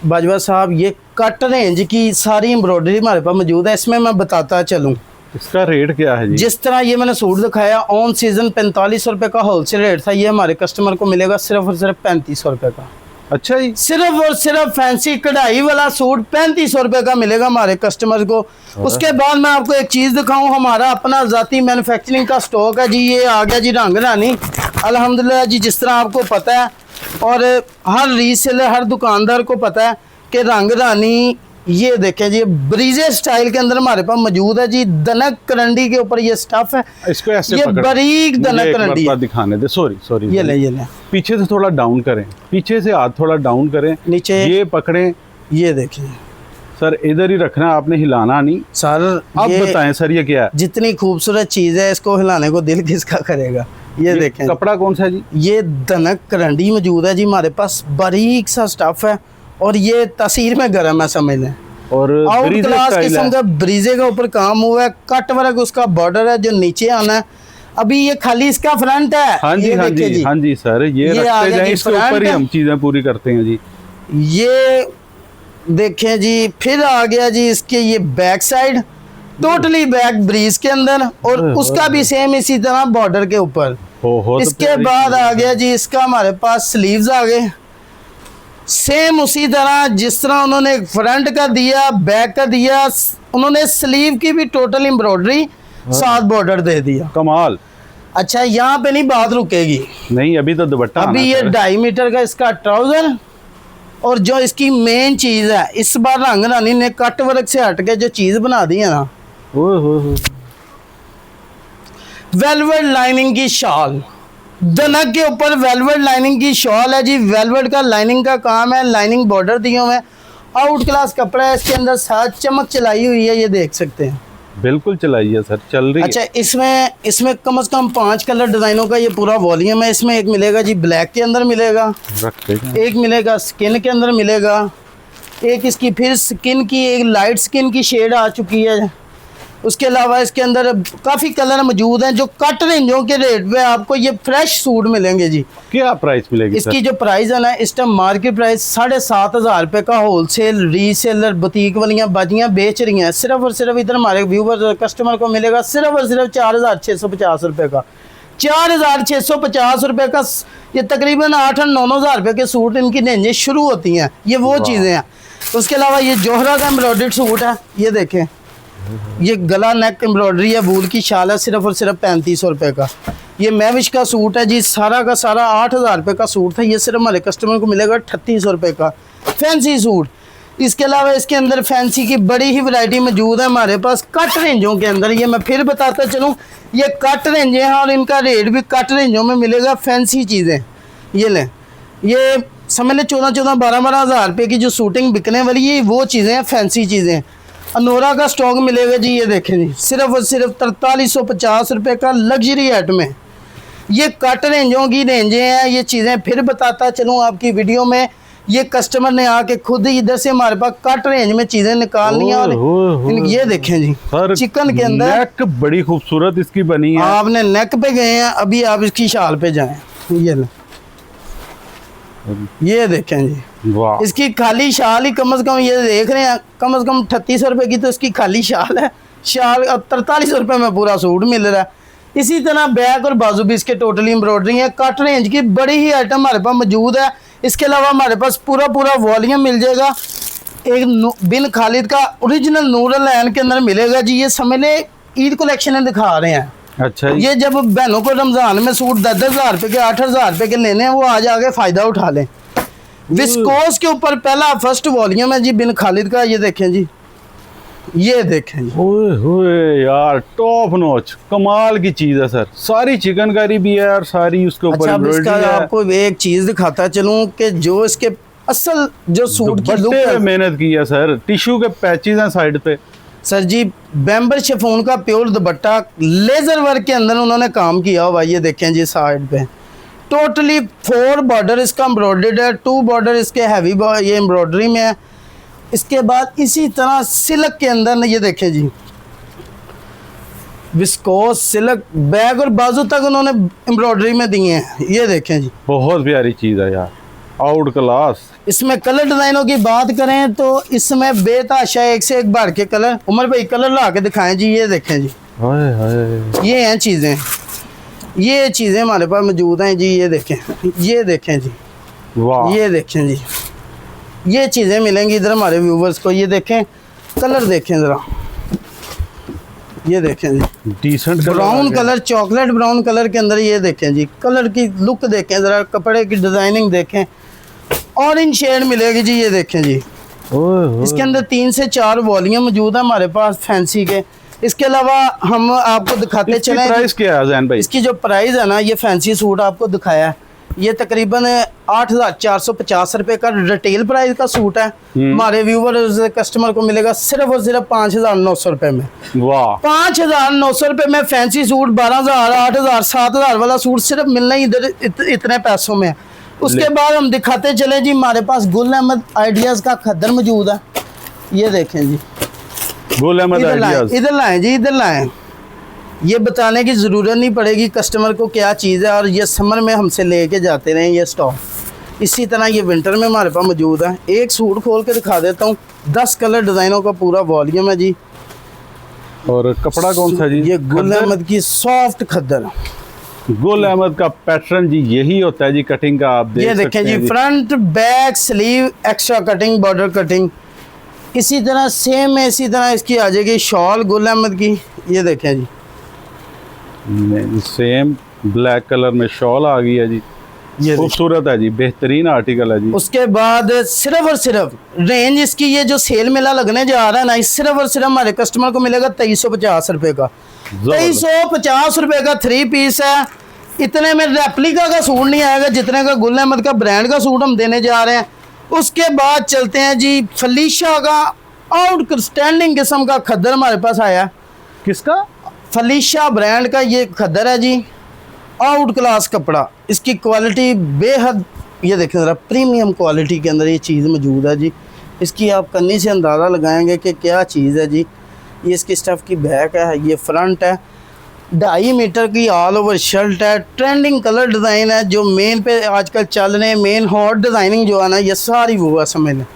बाजवा साहब, ये कट रेंज की सारी एम्ब्रॉयडरी हमारे पास मौजूद है। इसमें मैं बताता चलूँ, इसका रेट क्या है जी? जिस तरह ये मैंने सूट दिखाया ऑन सीजन 4500 रुपये का होलसेल रेट था, ये हमारे कस्टमर को मिलेगा सिर्फ और सिर्फ 3500 रुपये का। अच्छा जी, सिर्फ और सिर्फ फैंसी कढ़ाई वाला सूट 3500 रुपये का मिलेगा हमारे कस्टमर को। उसके बाद मैं आपको एक चीज़ दिखाऊं, हमारा अपना ज़ाती मैन्युफैक्चरिंग का स्टॉक है जी। ये आ गया जी रंग रानी, अल्हम्दुलिल्लाह जी। जिस तरह आपको पता है और हर रीसेलर हर दुकानदार को पता है कि रंग रानी, ये देखें जी ब्रीजे स्टाइल के अंदर हमारे पास मौजूद है जी। दनक करंडी के ऊपर ये स्टफ है, इसको ऐसे ये पकड़, बारीक मुझे दनक एक करंडी मरतबा है। दिखाने दे। सॉरी ये ले पीछे से थोड़ा डाउन करें, पीछे से हाथ थोड़ा डाउन करें, नीचे ये पकड़ें। ये देखें सर इधर ही रखना, आपने हिलाना नहीं। सर अब ये बताएं सर ये क्या है? जितनी खूबसूरत चीज़ है इसको हिलाने को दिल किसका करेगा। ये देखें कपड़ा कौन सा है जी? ये दनक करंडी मौजूद है जी हमारे पास, बारीक सा स्टफ है और ये तासीर में गर्म है, समझ लें। और आउट ब्रीजे क्लास स्टाइल किस्म है। का ब्रीजे का ऊपर काम हुआ है, कट वर्क उसका बॉर्डर है जो नीचे आना है। अभी ये खाली इसका फ्रंट है। हाँ जी ये हाँ देखिए जी हाँ जी सर, ये आ रखते गया जाएं, जी इसके ऊपर फ्रंट ही है। हम चीजें पूरी करते हैं जी। ये देखें जी, फिर आ गया जी इसके ये बैक साइड, टोटली बैक ब्रीज के अंदर, और उसका भी सेम इसी तरह बॉर्डर के ऊपर। हो तो इसके प्यारी बाद चीज़ आ है। गया जी इसका हमारे पास स्लीव्स आ गए, सेम उसी तरह जिस तरह उन्होंने फ्रंट का दिया बैक का दिया, उन्होंने स्लीव की भी टोटल एम्ब्रॉयडरी साथ बॉर्डर दे दिया। कमाल। अच्छा यहाँ पे नहीं बात रुकेगी, नहीं अभी तो दुपट्टा अभी आना ये सर। 2.5 मीटर का इसका ट्राउजर, और जो इसकी मेन चीज है इस बार रंग रानी ने कट वर्क से हट के जो चीज बना दी है ना, ओहो, वेलवेट लाइनिंग की शॉल, दनक के ऊपर वेलवेट लाइनिंग की शॉल है जी। वेलवेट का लाइनिंग का काम है, लाइनिंग बॉर्डर दिए हुए हैं, आउट क्लास कपड़ा है। इसके अंदर साथ चमक चलाई हुई है, ये देख सकते हैं। बिल्कुल चलाइए सर, चल रही अच्छा इसमें कम से कम 5 कलर डिजाइनों का ये पूरा वॉल्यूम है। इसमें एक मिलेगा जी ब्लैक के अंदर मिलेगा, है। रखते हैं। एक मिलेगा स्किन के अंदर मिलेगा, एक इसकी फिर स्किन की एक लाइट स्किन की शेड आ चुकी है। उसके अलावा इसके अंदर काफ़ी कलर मौजूद हैं जो कट रेंजों के रेट पे आपको ये फ्रेश सूट मिलेंगे जी। क्या प्राइस मिलेगी इसकी सर? जो प्राइस है ना, इस टाइम मार्केट प्राइस 7,500 रुपये का होलसेल रीसेलर बुटीक वालियाँ बाजियाँ बेच रही हैं। सिर्फ और सिर्फ इधर हमारे व्यूवर कस्टमर को मिलेगा सिर्फ और सिर्फ 4,650 रुपये का। 4,650 रुपये का ये तकरीबन 8-9 हज़ार रुपये के सूट इनकी रेंजें शुरू होती हैं। ये वो चीज़ें हैं। उसके अलावा ये जोहरा का एम्ब्रॉयडर्ड सूट है, ये देखें, ये गला नेक एम्ब्रॉयडरी है, वूल की शाल है, सिर्फ और सिर्फ 3500 रुपये का। ये मैविश का सूट है जी, सारा का सारा 8,000 रुपये का सूट था, ये सिर्फ हमारे कस्टमर को मिलेगा 3800 रुपये का फैंसी सूट। इसके अलावा इसके अंदर फैंसी की बड़ी ही वैरायटी मौजूद है हमारे पास कट रेंजों के अंदर। ये मैं फिर बताता चलूँ, ये कट रेंजें हैं और इनका रेट भी कट रेंजों में मिलेगा। फैंसी चीज़ें ये लें, ये समझ लें 14-14, 12-12 हज़ार रुपये की जो शूटिंग बिकने वाली है वो चीज़ें हैं, फैंसी चीज़ें। अनोरा का स्टॉक मिलेगा जी, ये देखें जी, सिर्फ और सिर्फ 4350 रुपये का लग्जरी आइटम है। ये कट रेंजों की रेंजें हैं। ये चीज़ें फिर बताता चलूँ आपकी वीडियो में, ये कस्टमर ने आके खुद ही इधर से हमारे पास कट रेंज में चीज़ें निकालनी है। और ये देखें जी, सर चिकन के अंदर नेक बड़ी खूबसूरत इसकी बनी है। आपने नेक पे गए हैं, अभी आप इसकी शाल पे जाएं। ये लें, ये देखें जी, वाह, इसकी खाली शाल ही कम से कम ये देख रहे हैं, कम से कम 3800 रुपये की तो इसकी खाली शाल है। शाल अब 4300 रुपये में पूरा सूट मिल रहा है। इसी तरह बैक और बाजू भी इसके टोटली एम्ब्रॉयडरी है। कट रेंज की बड़ी ही आइटम हमारे पास मौजूद है। इसके अलावा हमारे पास पूरा वॉल्यूम मिल जाएगा। एक बिन खालिद का ओरिजिनल नूर लैन के अंदर मिलेगा जी। ये समझ लें ईद कलेक्शन दिखा रहे हैं। अच्छा जी। ये जब बहनों को रमज़ान में सूट 10-10 हज़ार रुपये के 8 हज़ार रुपये के लेने हैं, वो आज आगे फ़ायदा उठा लें। विस्कोस के ऊपर पहला फर्स्ट वॉल्यूम है जी बिन खालिद का। ये देखें जी, ये देखें जी, ओए होए यार, टॉप नॉच कमाल की चीज़ है सर। सारी चिकनकारी भी है और सारी उसके ऊपर अच्छा अब इसका embroidery है। आपको एक चीज़ दिखाता चलूँ कि जो इसके असल जो सूट की लुक दुपट्टे है पे मेहनत की है सर, टिश्यू के पैचेस हैं साइड पे। सर जी, बैम्बर शिफॉन का प्योर दुपट्टा लेजर वर्क के अंदर उन्होंने काम किया हुआ। ये देखें जी साइड पे टोटली 4 बॉर्डर इसका एम्ब्रॉयडर्ड है, 2 बॉर्डर इसके हैवी ये एम्ब्रॉयडरी में है। इसके बाद इसी तरह सिल्क के अंदर ये देखें जी, विस्कोस सिल्क बैग और बाजू तक उन्होंने एम्ब्रॉयडरी में दिए हैं। ये देखें जी, बहुत प्यारी चीज़ है यार। Out class. इसमें कलर डिजाइनों की बात करें तो इसमें बेताशा एक से एक बढ़ के कलर। उमर भाई कलर ला के दिखाएं जी, ये देखें जी, हाय हाय, ये हैं चीज़ें, ये चीज़ें हमारे पास मौजूद हैं जी। ये देखें, ये देखें जी, वाह, ये देखें जी, ये चीज़ें मिलेंगी इधर हमारे व्यूवर्स को। ये देखें कलर, देखें ज़रा, ये देखें जी, decent brown colour, chocolate brown colour के अंदर। ये देखें जी, कलर की लुक देखें ज़रा, कपड़े की डिज़ाइनिंग देखें, ऑरेंज शेड मिलेगी जी। ये देखें जी, इसके अंदर 3 से 4 वॉल्यूम मौजूद है हमारे पास फैंसी के। इसके अलावा हम आपको दिखाते चलें, प्राइस क्या है जैन भाई? इसकी जो प्राइस है ना, ये फैंसी सूट आपको दिखाया है, ये तकरीबन 8,450 रुपये का रिटेल प्राइस का सूट है। हमारे व्यूवर्स कस्टमर को मिलेगा सिर्फ और सिर्फ 5,900 रुपये में। वाह, 5,900 रुपये में फैंसी सूट, 12,000, 8,000, 7,000 वाला सूट सिर्फ मिलना ही इधर इतने पैसों में है। उसके बाद हम दिखाते चले जी, हमारे पास गुल अहमद आइडियाज़ का खद्दर मौजूद है। ये देखें जी, गुल अहमद इधर लाएं, आइडियाज। इधर लाएं जी, इधर लाएं। ये बताने की ज़रूरत नहीं पड़ेगी कस्टमर को क्या चीज़ है, और ये समर में हमसे लेके जाते रहे ये स्टॉक। इसी तरह ये विंटर में हमारे पास मौजूद है। एक सूट खोल के दिखा देता हूँ, 10 कलर डिज़ाइनों का पूरा वॉल्यूम है जी। और कपड़ा कौन सा जी? ये गुल अहमद की सॉफ्ट खद्दर। गुल अहमद का पैटर्न जी यही होता है जी, कटिंग का आप देख ये देखें सकते जी, हैं front back sleeve extra cutting, border cutting. इसी तरह सेम है, इसी तरह इसकी आ जाएगी शॉल गुल अहमद की। ये देखें जी, सेम ब्लैक कलर में शॉल आ गई है जी, ये खूबसूरत है जी, बेहतरीन आर्टिकल है जी। उसके बाद सिर्फ और सिर्फ रेंज इसकी, ये जो सेल मेला लगने जा रहा है ना, सिर्फ और सिर्फ हमारे कस्टमर को मिलेगा 2350 रुपये का। 2350 रुपये का 3 पीस है। इतने में रेप्लिका का सूट नहीं आएगा जितने का गुल अहमद का ब्रांड का सूट हम देने जा रहे हैं। उसके बाद चलते हैं जी, फलीशा का आउटस्टैंडिंग किस्म का खद्दर हमारे पास आया। किसका? फलीशा ब्रांड का ये खद्दर है जी, आउट क्लास कपड़ा। इसकी क्वालिटी बेहद, ये देखें ज़रा, प्रीमियम क्वालिटी के अंदर ये चीज़ मौजूद है जी। इसकी आप कन्नी से अंदाज़ा लगाएंगे कि क्या चीज़ है जी। ये इसकी स्टफ़ की बैक है, ये फ्रंट है, 2.5 मीटर की ऑल ओवर शर्ट है, ट्रेंडिंग कलर डिज़ाइन है जो मेन पे आजकल चल रहे हैं। मेन हॉट डिज़ाइनिंग जो है ना, ये सारी वो है, समझ लें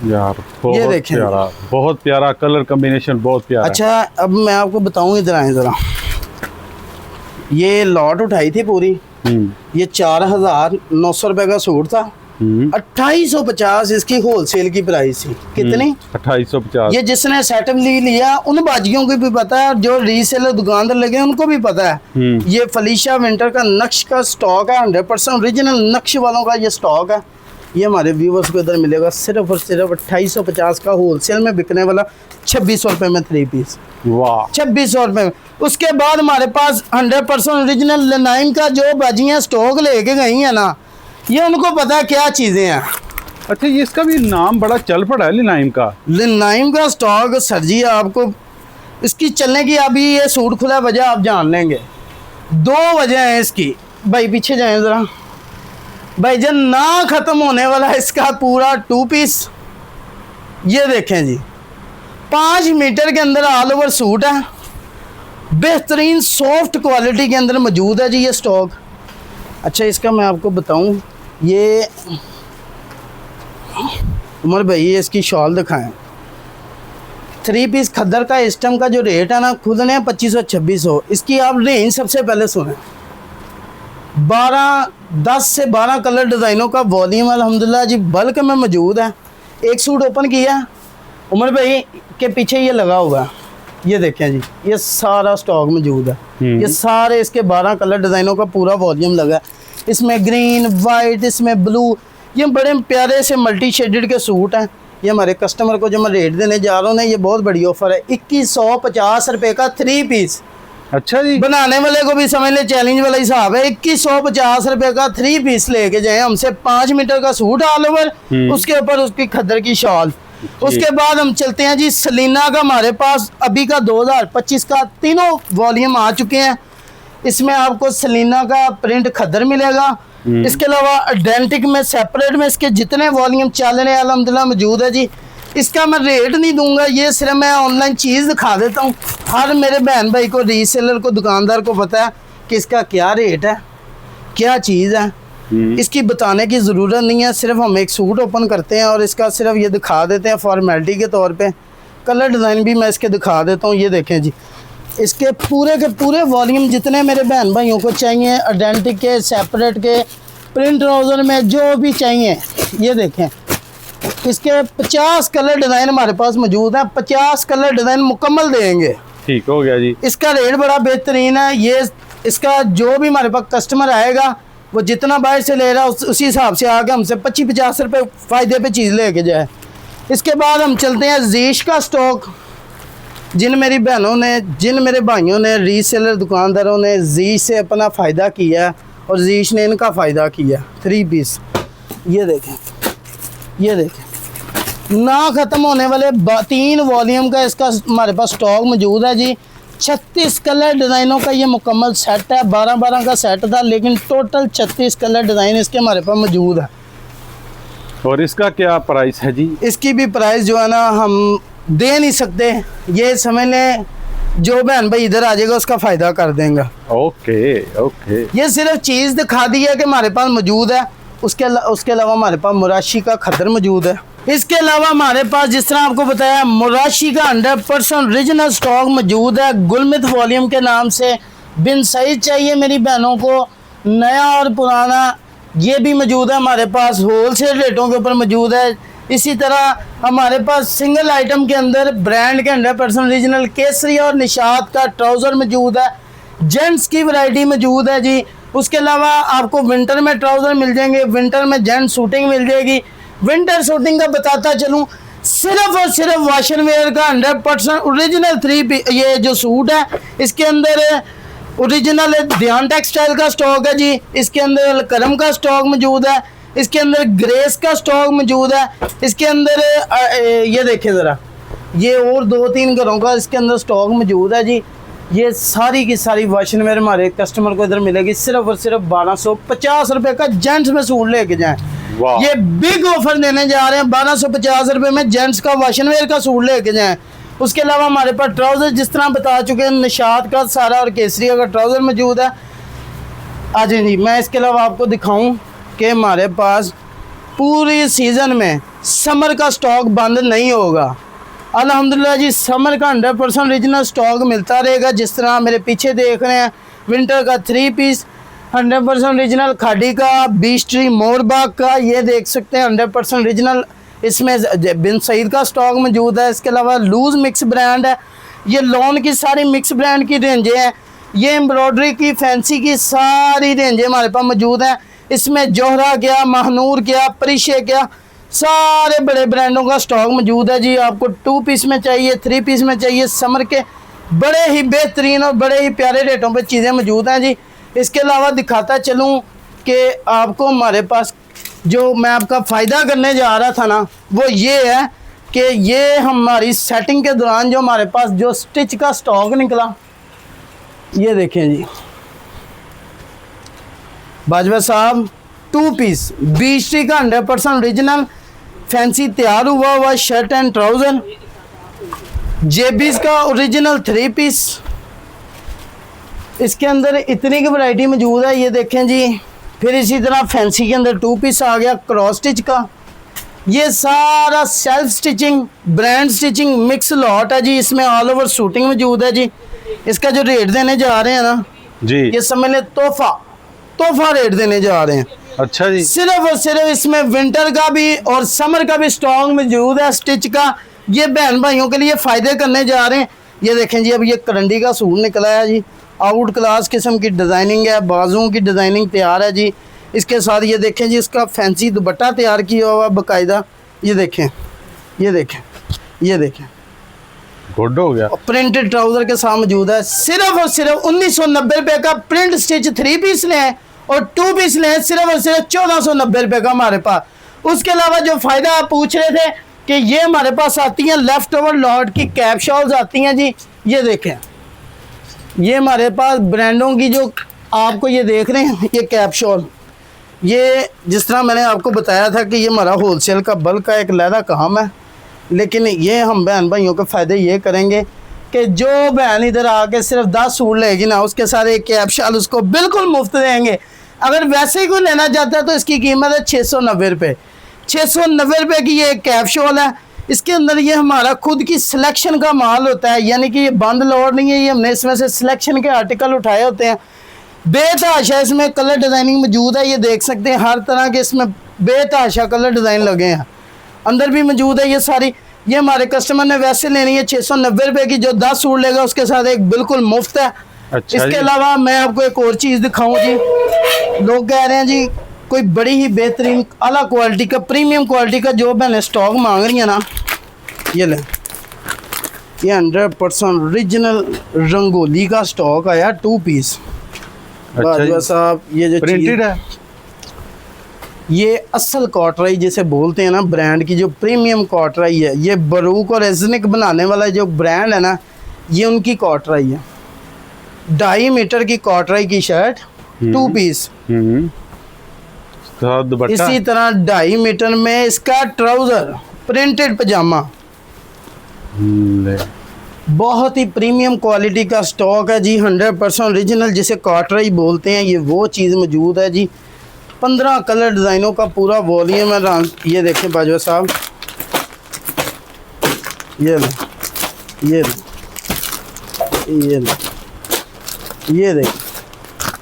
यार बहुत देखें। प्यारा, बहुत प्यारा कलर कॉम्बिनेशन, बहुत प्यारा। अच्छा, अब मैं आपको बताऊँ, इधर आए ज़रा। ये लॉट उठाई थी पूरी, ये 4,900 रुपये का सूट था। 2850 इसकी होलसेल की प्राइस थी। कितनी? 2850। ये जिसने सेटअप लिया उन बाजियों को भी पता है, और जो रीसेलर दुकानदार लगे उनको भी पता है। ये फलीशा विंटर का नक्श का स्टॉक है, 100% ओरिजिनल नक्श वालों का ये स्टॉक है। ये हमारे व्यूवर्स को इधर मिलेगा सिर्फ और सिर्फ 2850 का, होलसेल में बिकने वाला 2600 रुपये में 3 पीस। वाह, 2600 रुपये में। उसके बाद हमारे पास 100% ओरिजिनल लिनाइम का जो बाजियाँ स्टॉक लेके गई हैं ना, ये उनको पता है क्या चीज़ें हैं। अच्छा, ये इसका भी नाम बड़ा चल पड़ा है लिनाइम का। लिनाइम का स्टॉक सर जी, आपको इसकी चलने की अभी ये सूट खुला वजह आप जान लेंगे। 2 वजह हैं इसकी। भाई पीछे जाएं ज़रा, भाई जब ना ख़त्म होने वाला है इसका पूरा 2 पीस। ये देखें जी, 5 मीटर के अंदर ऑल ओवर सूट है, बेहतरीन सॉफ्ट क्वालिटी के अंदर मौजूद है जी ये स्टॉक। अच्छा, इसका मैं आपको बताऊं, ये उमर भाई ये इसकी शॉल दिखाएं। 3 पीस खद्दर का इस टाइम का जो रेट है ना, खुद ने 2500-2600। इसकी आप रेंज सबसे पहले सुने। 10 से 12 कलर डिज़ाइनों का वॉल्यूम अल्हम्दुलिल्लाह जी बल्क में मौजूद है। एक सूट ओपन किया उमर भाई के पीछे ये लगा हुआ है, ये देखें जी, ये सारा स्टॉक मौजूद है। ये सारे इसके 12 कलर डिज़ाइनों का पूरा वॉल्यूम लगा है। इसमें ग्रीन, वाइट, इसमें ब्लू, ये बड़े प्यारे से मल्टी शेडेड के सूट हैं। ये हमारे कस्टमर को जो मैं रेट देने जा रहा हूँ ना, ये बहुत बड़ी ऑफ़र है। 2150 रुपये का 3 पीस। अच्छा जी, बनाने वाले को भी समझ ले चैलेंज वाला हिसाब है। 2150 रुपये का 3 पीस लेके जाए हमसे। 5 मीटर का सूट ऑल ओवर, उसके ऊपर उसकी खद्दर की शॉल। उसके बाद हम चलते हैं जी, सलीना का हमारे पास अभी का 2025 का तीनों वॉल्यूम आ चुके हैं। इसमें आपको सलीना का प्रिंट खद्दर मिलेगा। इसके अलावा आइडेंटिक में सेपरेट में इसके जितने वॉल्यूम चल रहे हैं अल्हम्दुलिल्लाह मौजूद है जी। इसका मैं रेट नहीं दूंगा, ये सिर्फ मैं ऑनलाइन चीज़ दिखा देता हूँ। हर मेरे बहन भाई को, रीसेलर को, दुकानदार को पता है कि इसका क्या रेट है, क्या चीज़ है। इसकी बताने की ज़रूरत नहीं है, सिर्फ हम एक सूट ओपन करते हैं और इसका सिर्फ ये दिखा देते हैं फॉर्मेलिटी के तौर पे। कलर डिज़ाइन भी मैं इसके दिखा देता हूँ। ये देखें जी, इसके पूरे वॉल्यूम जितने मेरे बहन भाइयों को चाहिए, आइडेंटिक के, सेपरेट के, प्रिंट ट्राउज़र में जो भी चाहिए, ये देखें इसके 50 कलर डिज़ाइन हमारे पास मौजूद है। 50 कलर डिज़ाइन मुकम्मल देंगे। ठीक हो गया जी। इसका रेट बड़ा बेहतरीन है। ये इसका जो भी हमारे पास कस्टमर आएगा वो जितना बाहर से ले रहा है उसी हिसाब से आके हमसे 25-50 रुपये फ़ायदे पे चीज़ लेके जाए। इसके बाद हम चलते हैं जीश का स्टॉक। जिन मेरी बहनों ने, जिन मेरे भाइयों ने, रीसेलर दुकानदारों ने जीश से अपना फ़ायदा किया और जीश ने इनका फ़ायदा किया। 3 पीस ये देखें, ये देखें, ना ख़त्म होने वाले 3 वॉल्यूम का इसका हमारे पास स्टॉक मौजूद है जी। 36 कलर डिज़ाइनों का ये मुकम्मल सेट है। 12-12 का सेट था, लेकिन टोटल 36 कलर डिज़ाइन इसके हमारे पास मौजूद है। और इसका क्या प्राइस है जी? इसकी भी प्राइस जो है ना हम दे नहीं सकते, ये समझ लें जो बहन भाई इधर आ जाएगा उसका फ़ायदा कर देंगे। Okay okay. ये सिर्फ चीज़ दिखा दी है कि हमारे पास मौजूद है। उसके अलावा हमारे पास मुराशी का खदर मौजूद है। इसके अलावा हमारे पास जिस तरह आपको बताया मुराशी का 100% ओरिजिनल स्टॉक मौजूद है। गुलमित वॉल्यूम के नाम से बिन साइज चाहिए मेरी बहनों को, नया और पुराना, ये भी मौजूद है हमारे पास। होलसेल रेटों के ऊपर मौजूद है। इसी तरह हमारे पास सिंगल आइटम के अंदर ब्रांड के 100% ओरिजिनल केसरी और निशात का ट्राउज़र मौजूद है। जेंट्स की वैरायटी मौजूद है जी। उसके अलावा आपको विंटर में ट्राउज़र मिल जाएंगे, विंटर में जेंट्स सूटिंग मिल जाएगी। विंटर सूटिंग का बताता चलूँ, सिर्फ और सिर्फ वाशन वेयर का 100% ओरिजिनल 3 ये जो सूट है, इसके अंदर ओरिजिनल ध्यान टेक्सटाइल का स्टॉक है जी। इसके अंदर करम का स्टॉक मौजूद है। इसके अंदर ग्रेस का स्टॉक मौजूद है। इसके अंदर ये देखें ज़रा, ये और 2-3 घरों का इसके अंदर स्टॉक मौजूद है जी। ये सारी की सारी वाशन वेयर हमारे कस्टमर को इधर मिलेगी सिर्फ और सिर्फ 1250 रुपये का। जेंट्स में सूट लेके जाएँ, ये बिग ऑफर देने जा रहे हैं। 1250 रुपये में जेंट्स का वाशन वेयर का सूट लेके जाएँ। उसके अलावा हमारे पास ट्राउज़र जिस तरह बता चुके हैं, निशात का सारा और केसरिया का ट्राउज़र मौजूद है। आ जाए जी, मैं इसके अलावा आपको दिखाऊं कि हमारे पास पूरी सीज़न में समर का स्टॉक बंद नहीं होगा। अल्हम्दुलिल्लाह जी, समर का 100% ओरिजिनल स्टॉक मिलता रहेगा। जिस तरह मेरे पीछे देख रहे हैं, विंटर का 3 पीस 100% ओरिजिनल खाड़ी का, बीच ट्री मोरबाग का, ये देख सकते हैं 100% ओरिजिनल। इसमें बिन सईद का स्टॉक मौजूद है। इसके अलावा लूज़ मिक्स ब्रांड है। ये लॉन की सारी मिक्स ब्रांड की रेंजें हैं। ये एम्ब्रॉयडरी की, फैंसी की सारी रेंजें हमारे पास मौजूद हैं। इसमें जोहरा क्या, महानूर क्या, परिशे क्या, सारे बड़े ब्रांडों का स्टॉक मौजूद है जी। आपको 2 पीस में चाहिए, 3 पीस में चाहिए, समर के बड़े ही बेहतरीन और बड़े ही प्यारे रेटों पे चीज़ें मौजूद हैं जी। इसके अलावा दिखाता चलूँ कि आपको हमारे पास जो मैं आपका फ़ायदा करने जा रहा था ना, वो ये है कि ये हमारी सेटिंग के दौरान जो हमारे पास जो स्टिच का स्टॉक निकला, ये देखें जी बाजवा साहब, 2 पीस बीच ट्री का 100% ओरिजिनल फैंसी तैयार हुआ शर्ट एंड ट्राउज़र, जेबीज का ओरिजिनल 3 पीस। इसके अंदर इतनी की वैरायटी मौजूद है, ये देखें जी। फिर इसी तरह फैंसी के अंदर 2 पीस आ गया क्रॉस स्टिच का। ये सारा self stitching, brand stitching mix lot है जी। इसमें ऑल ओवर शूटिंग मौजूद है जी। इसका जो रेट देने जा रहे हैं ना जी, ये समझ लें तोहफा रेट देने जा रहे हैं। अच्छा जी। सिर्फ और सिर्फ इसमें विंटर का भी और समर का भी स्टॉक मौजूद है स्टिच का। ये बहन भाइयों के लिए फ़ायदे करने जा रहे हैं। ये देखें जी, अब ये करंडी का सूट निकला है जी। आउट क्लास किस्म की डिज़ाइनिंग है, बाजुओं की डिज़ाइनिंग तैयार है जी। इसके साथ ये देखें जी, इसका फैंसी दुपट्टा तैयार किया हुआ बाकायदा। ये देखें, ये देखें, ये देखें, गुड हो गया। प्रिंटेड ट्राउज़र के साथ मौजूद है। सिर्फ और सिर्फ 1990 रुपये का प्रिंट स्टिच 3 पीस लें और 2 पीस लें, सिर्फ और सिर्फ 1490 रुपये का हमारे पास। उसके अलावा जो फ़ायदा आप पूछ रहे थे कि ये हमारे पास आती हैं लेफ़्ट ओवर लॉट की कैप शॉल्स आती हैं जी। ये देखें, ये हमारे पास ब्रांडों की जो आपको ये देख रहे हैं, ये कैप शॉल, ये जिस तरह मैंने आपको बताया था कि ये हमारा होलसेल का बल्क का एक लहदा काम है। लेकिन ये हम बहन भाइयों के फ़ायदे ये करेंगे कि जो बहन इधर आके सिर्फ 10 सूट लेगी ना, उसके सारे कैप शॉल उसको बिल्कुल मुफ्त देंगे। अगर वैसे ही कोई लेना चाहता है तो इसकी कीमत है 690 रुपये। 690 रुपये की ये कैप शॉल है। इसके अंदर ये हमारा खुद की सिलेक्शन का माल होता है, यानी कि ये बंद लोड नहीं है, ये हमने इसमें से सिलेक्शन के आर्टिकल उठाए होते हैं। बेतहाशा इसमें कलर डिज़ाइनिंग मौजूद है, ये देख सकते हैं हर तरह के इसमें बेतहाशा कलर डिज़ाइन लगे हैं। अंदर भी मौजूद है ये सारी। ये हमारे कस्टमर ने वैसे लेनी है 690 रुपये की, जो 10 सूट लेगा उसके साथ एक बिल्कुल मुफ्त है। अच्छा इसके जी। अलावा मैं आपको एक और चीज़ दिखाऊं जी। लोग कह रहे हैं जी कोई बड़ी ही बेहतरीन आला क्वालिटी का प्रीमियम क्वालिटी का जो बहनें स्टॉक मांग रही है ना, ये लें। ये 100% ओरिजिनल रंगोली का स्टॉक आया 2 पीस। बाजवा साहब ये जो प्रिंटेड है, ये असल कॉटराई जिसे बोलते हैं ना, ब्रांड की जो प्रीमियम कॉटराई है, ये बरूक और एजनिक बनाने वाला जो ब्रांड है ना, ये उनकी कॉटराई है। 2.5 मीटर की कॉटराई की शर्ट 2 पीस। दुपट्टा इसी तरह 2.5 मीटर में इसका ट्राउजर प्रिंटेड पजामा। ले। बहुत ही प्रीमियम क्वालिटी का स्टॉक है जी। 100% ओरिजिनल जिसे कॉटराई बोलते हैं, ये वो चीज़ मौजूद है जी। 15 कलर डिज़ाइनों का पूरा वॉल्यूम है। ये देखें बाजवा साहब, ये लो, ये लो, ये लो, ये देख।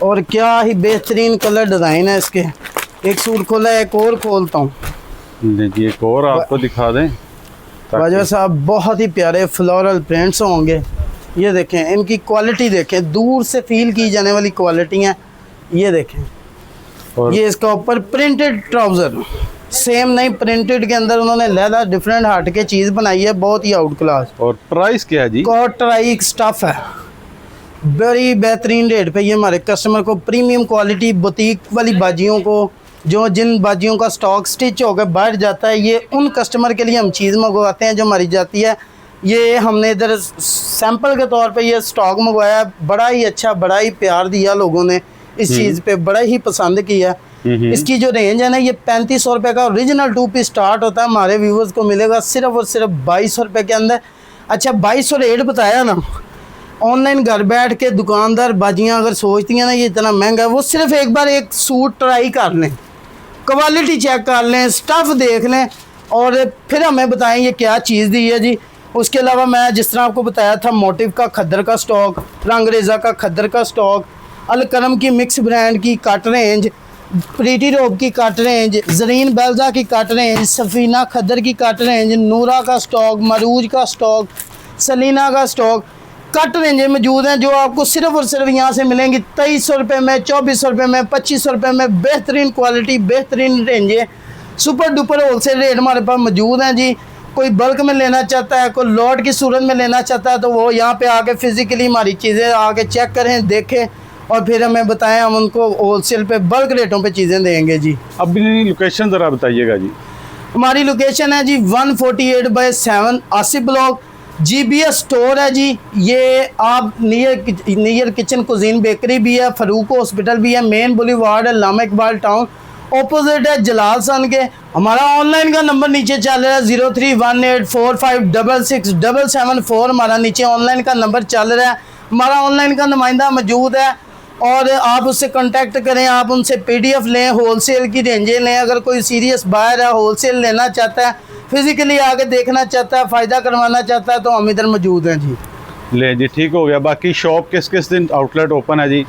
और क्या ही बेहतरीन कलर डिज़ाइन है इसके। एक सूट खोला है, एक और खोलता हूँ। जी एक और आपको दिखा दें। बाजवा साहब बहुत ही प्यारे फ्लोरल प्रिंट्स होंगे। ये देखें, इनकी क्वालिटी देखें, दूर से फील की जाने वाली क्वालिटी है। ये देखें, और ये इसका ऊपर प्रिंटेड ट्राउज़र, सेम नहीं, प्रिंटेड के अंदर उन्होंने लहदा डिफरेंट हट के चीज़ बनाई है, बहुत ही आउट क्लास। और प्राइस क्या है जी? कॉटराई स्टफ है, बड़ी बेहतरीन रेट पे ये हमारे कस्टमर को प्रीमियम क्वालिटी बुटीक वाली बाजियों को, जो जिन बाजियों का स्टॉक स्टिच होकर बाहर जाता है, ये उन कस्टमर के लिए हम चीज़ मंगवाते हैं जो हमारी जाती है। ये हमने इधर सैंपल के तौर पे ये स्टॉक मंगवाया, बड़ा ही अच्छा, बड़ा ही प्यार दिया लोगों ने इस चीज़ पे, बड़ा ही पसंद किया। इसकी जो रेंज है ना, ये 3500 रुपये का ओरिजिनल 2 पीस स्टार्ट होता है। हमारे व्यूवर्स को मिलेगा सिर्फ और सिर्फ 2200 रुपये के अंदर। अच्छा 2200 रेट बताया ना, ऑनलाइन घर बैठ के दुकानदार बाजियाँ अगर सोचती हैं ना ये इतना महंगा है, वो सिर्फ एक बार एक सूट ट्राई कर लें, क्वालिटी चेक कर लें, स्टफ़ देख लें और फिर हमें बताएं ये क्या चीज़ दी है जी। उसके अलावा मैं जिस तरह आपको बताया था, मोटिव का खद्दर का स्टॉक, रंगरेज़ा का खद्दर का स्टॉक, अलकरम की मिक्स ब्रांड की कट रेंज, प्रीटी रोब की कट रेंज, जरीन बेल्जा की कट रेंज, सफ़ीना खद्दर की कट रेंज, नूरा का स्टॉक, मरूज का स्टॉक, सलीना का स्टॉक, कट रेंजें मौजूद हैं जो आपको सिर्फ और सिर्फ यहाँ से मिलेंगी 2300 रुपये में, 2400 रुपये में, 2500 रुपये में। बेहतरीन क्वालिटी, बेहतरीन रेंजें, सुपर डुपर होलसेल रेट हमारे पास मौजूद हैं जी। कोई बल्क में लेना चाहता है, कोई लॉट की सूरत में लेना चाहता है, तो वो यहाँ पे आके फिज़िकली हमारी चीज़ें आके चेक करें, देखें और फिर हमें बताएं, हम उनको होलसेल पे बल्क रेटों पे चीज़ें देंगे जी। अब लोकेशन ज़रा बताइएगा जी। हमारी लोकेशन है जी 148/7 आसिफ ब्लॉक, GBS स्टोर है जी। ये आप नियर किचन कुजीन बेकरी भी है, फरूक हॉस्पिटल भी है, मेन बुलीवार्ड है, लामा इकबाल टाउन, ऑपोजिट है जलाल सन के। हमारा ऑनलाइन का नंबर नीचे चल रहा है 031845667774। हमारा नीचे ऑनलाइन का नंबर चल रहा है। हमारा ऑनलाइन का नुमाइंदा मौजूद है और आप उससे कांटेक्ट करें, आप उनसे PDF लें, होलसेल की रेंजें लें। अगर कोई सीरियस बायर है, होलसेल लेना चाहता है, फिज़िकली आके देखना चाहता है, फ़ायदा करवाना चाहता है, तो हम इधर मौजूद हैं जी। ले जी, ठीक हो गया। बाकी शॉप किस किस दिन आउटलेट ओपन है जी?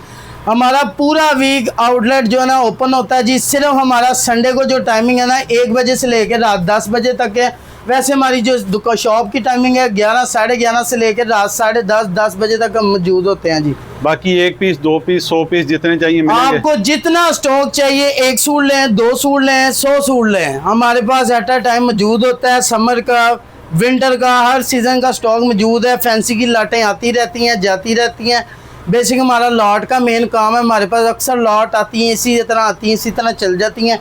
हमारा पूरा वीक आउटलेट जो है ना ओपन होता है जी। सिर्फ हमारा संडे को जो टाइमिंग है ना 1 बजे से लेकर रात 10 बजे तक है। वैसे हमारी जो शॉप की टाइमिंग है 11, 11:30 से लेकर रात 10:30, 10 बजे तक हम मौजूद होते हैं जी। बाकी 1 पीस, 2 पीस, 100 पीस जितने चाहिए मिलेंगे। आपको जितना स्टॉक चाहिए, 1 सूट लें, 2 सूट लें, 100 सूट लें, हमारे पास एट अ टाइम मौजूद होता है। समर का, विंटर का, हर सीज़न का स्टॉक मौजूद है। फैंसी की लाटें आती रहती हैं, जाती रहती हैं। बेसिक हमारा लॉट का मेन काम है। हमारे पास अक्सर लॉट आती हैं, इसी तरह आती हैं, इसी तरह चल जाती हैं।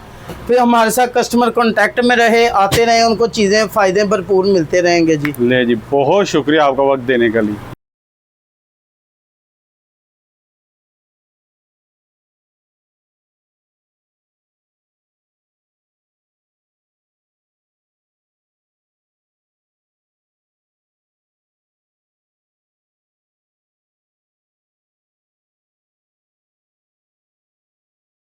फिर हमारे साथ कस्टमर कांटेक्ट में रहे, आते रहे, उनको चीज़ें फ़ायदे भरपूर मिलते रहेंगे जी। ले जी, बहुत शुक्रिया आपका वक्त देने के लिए।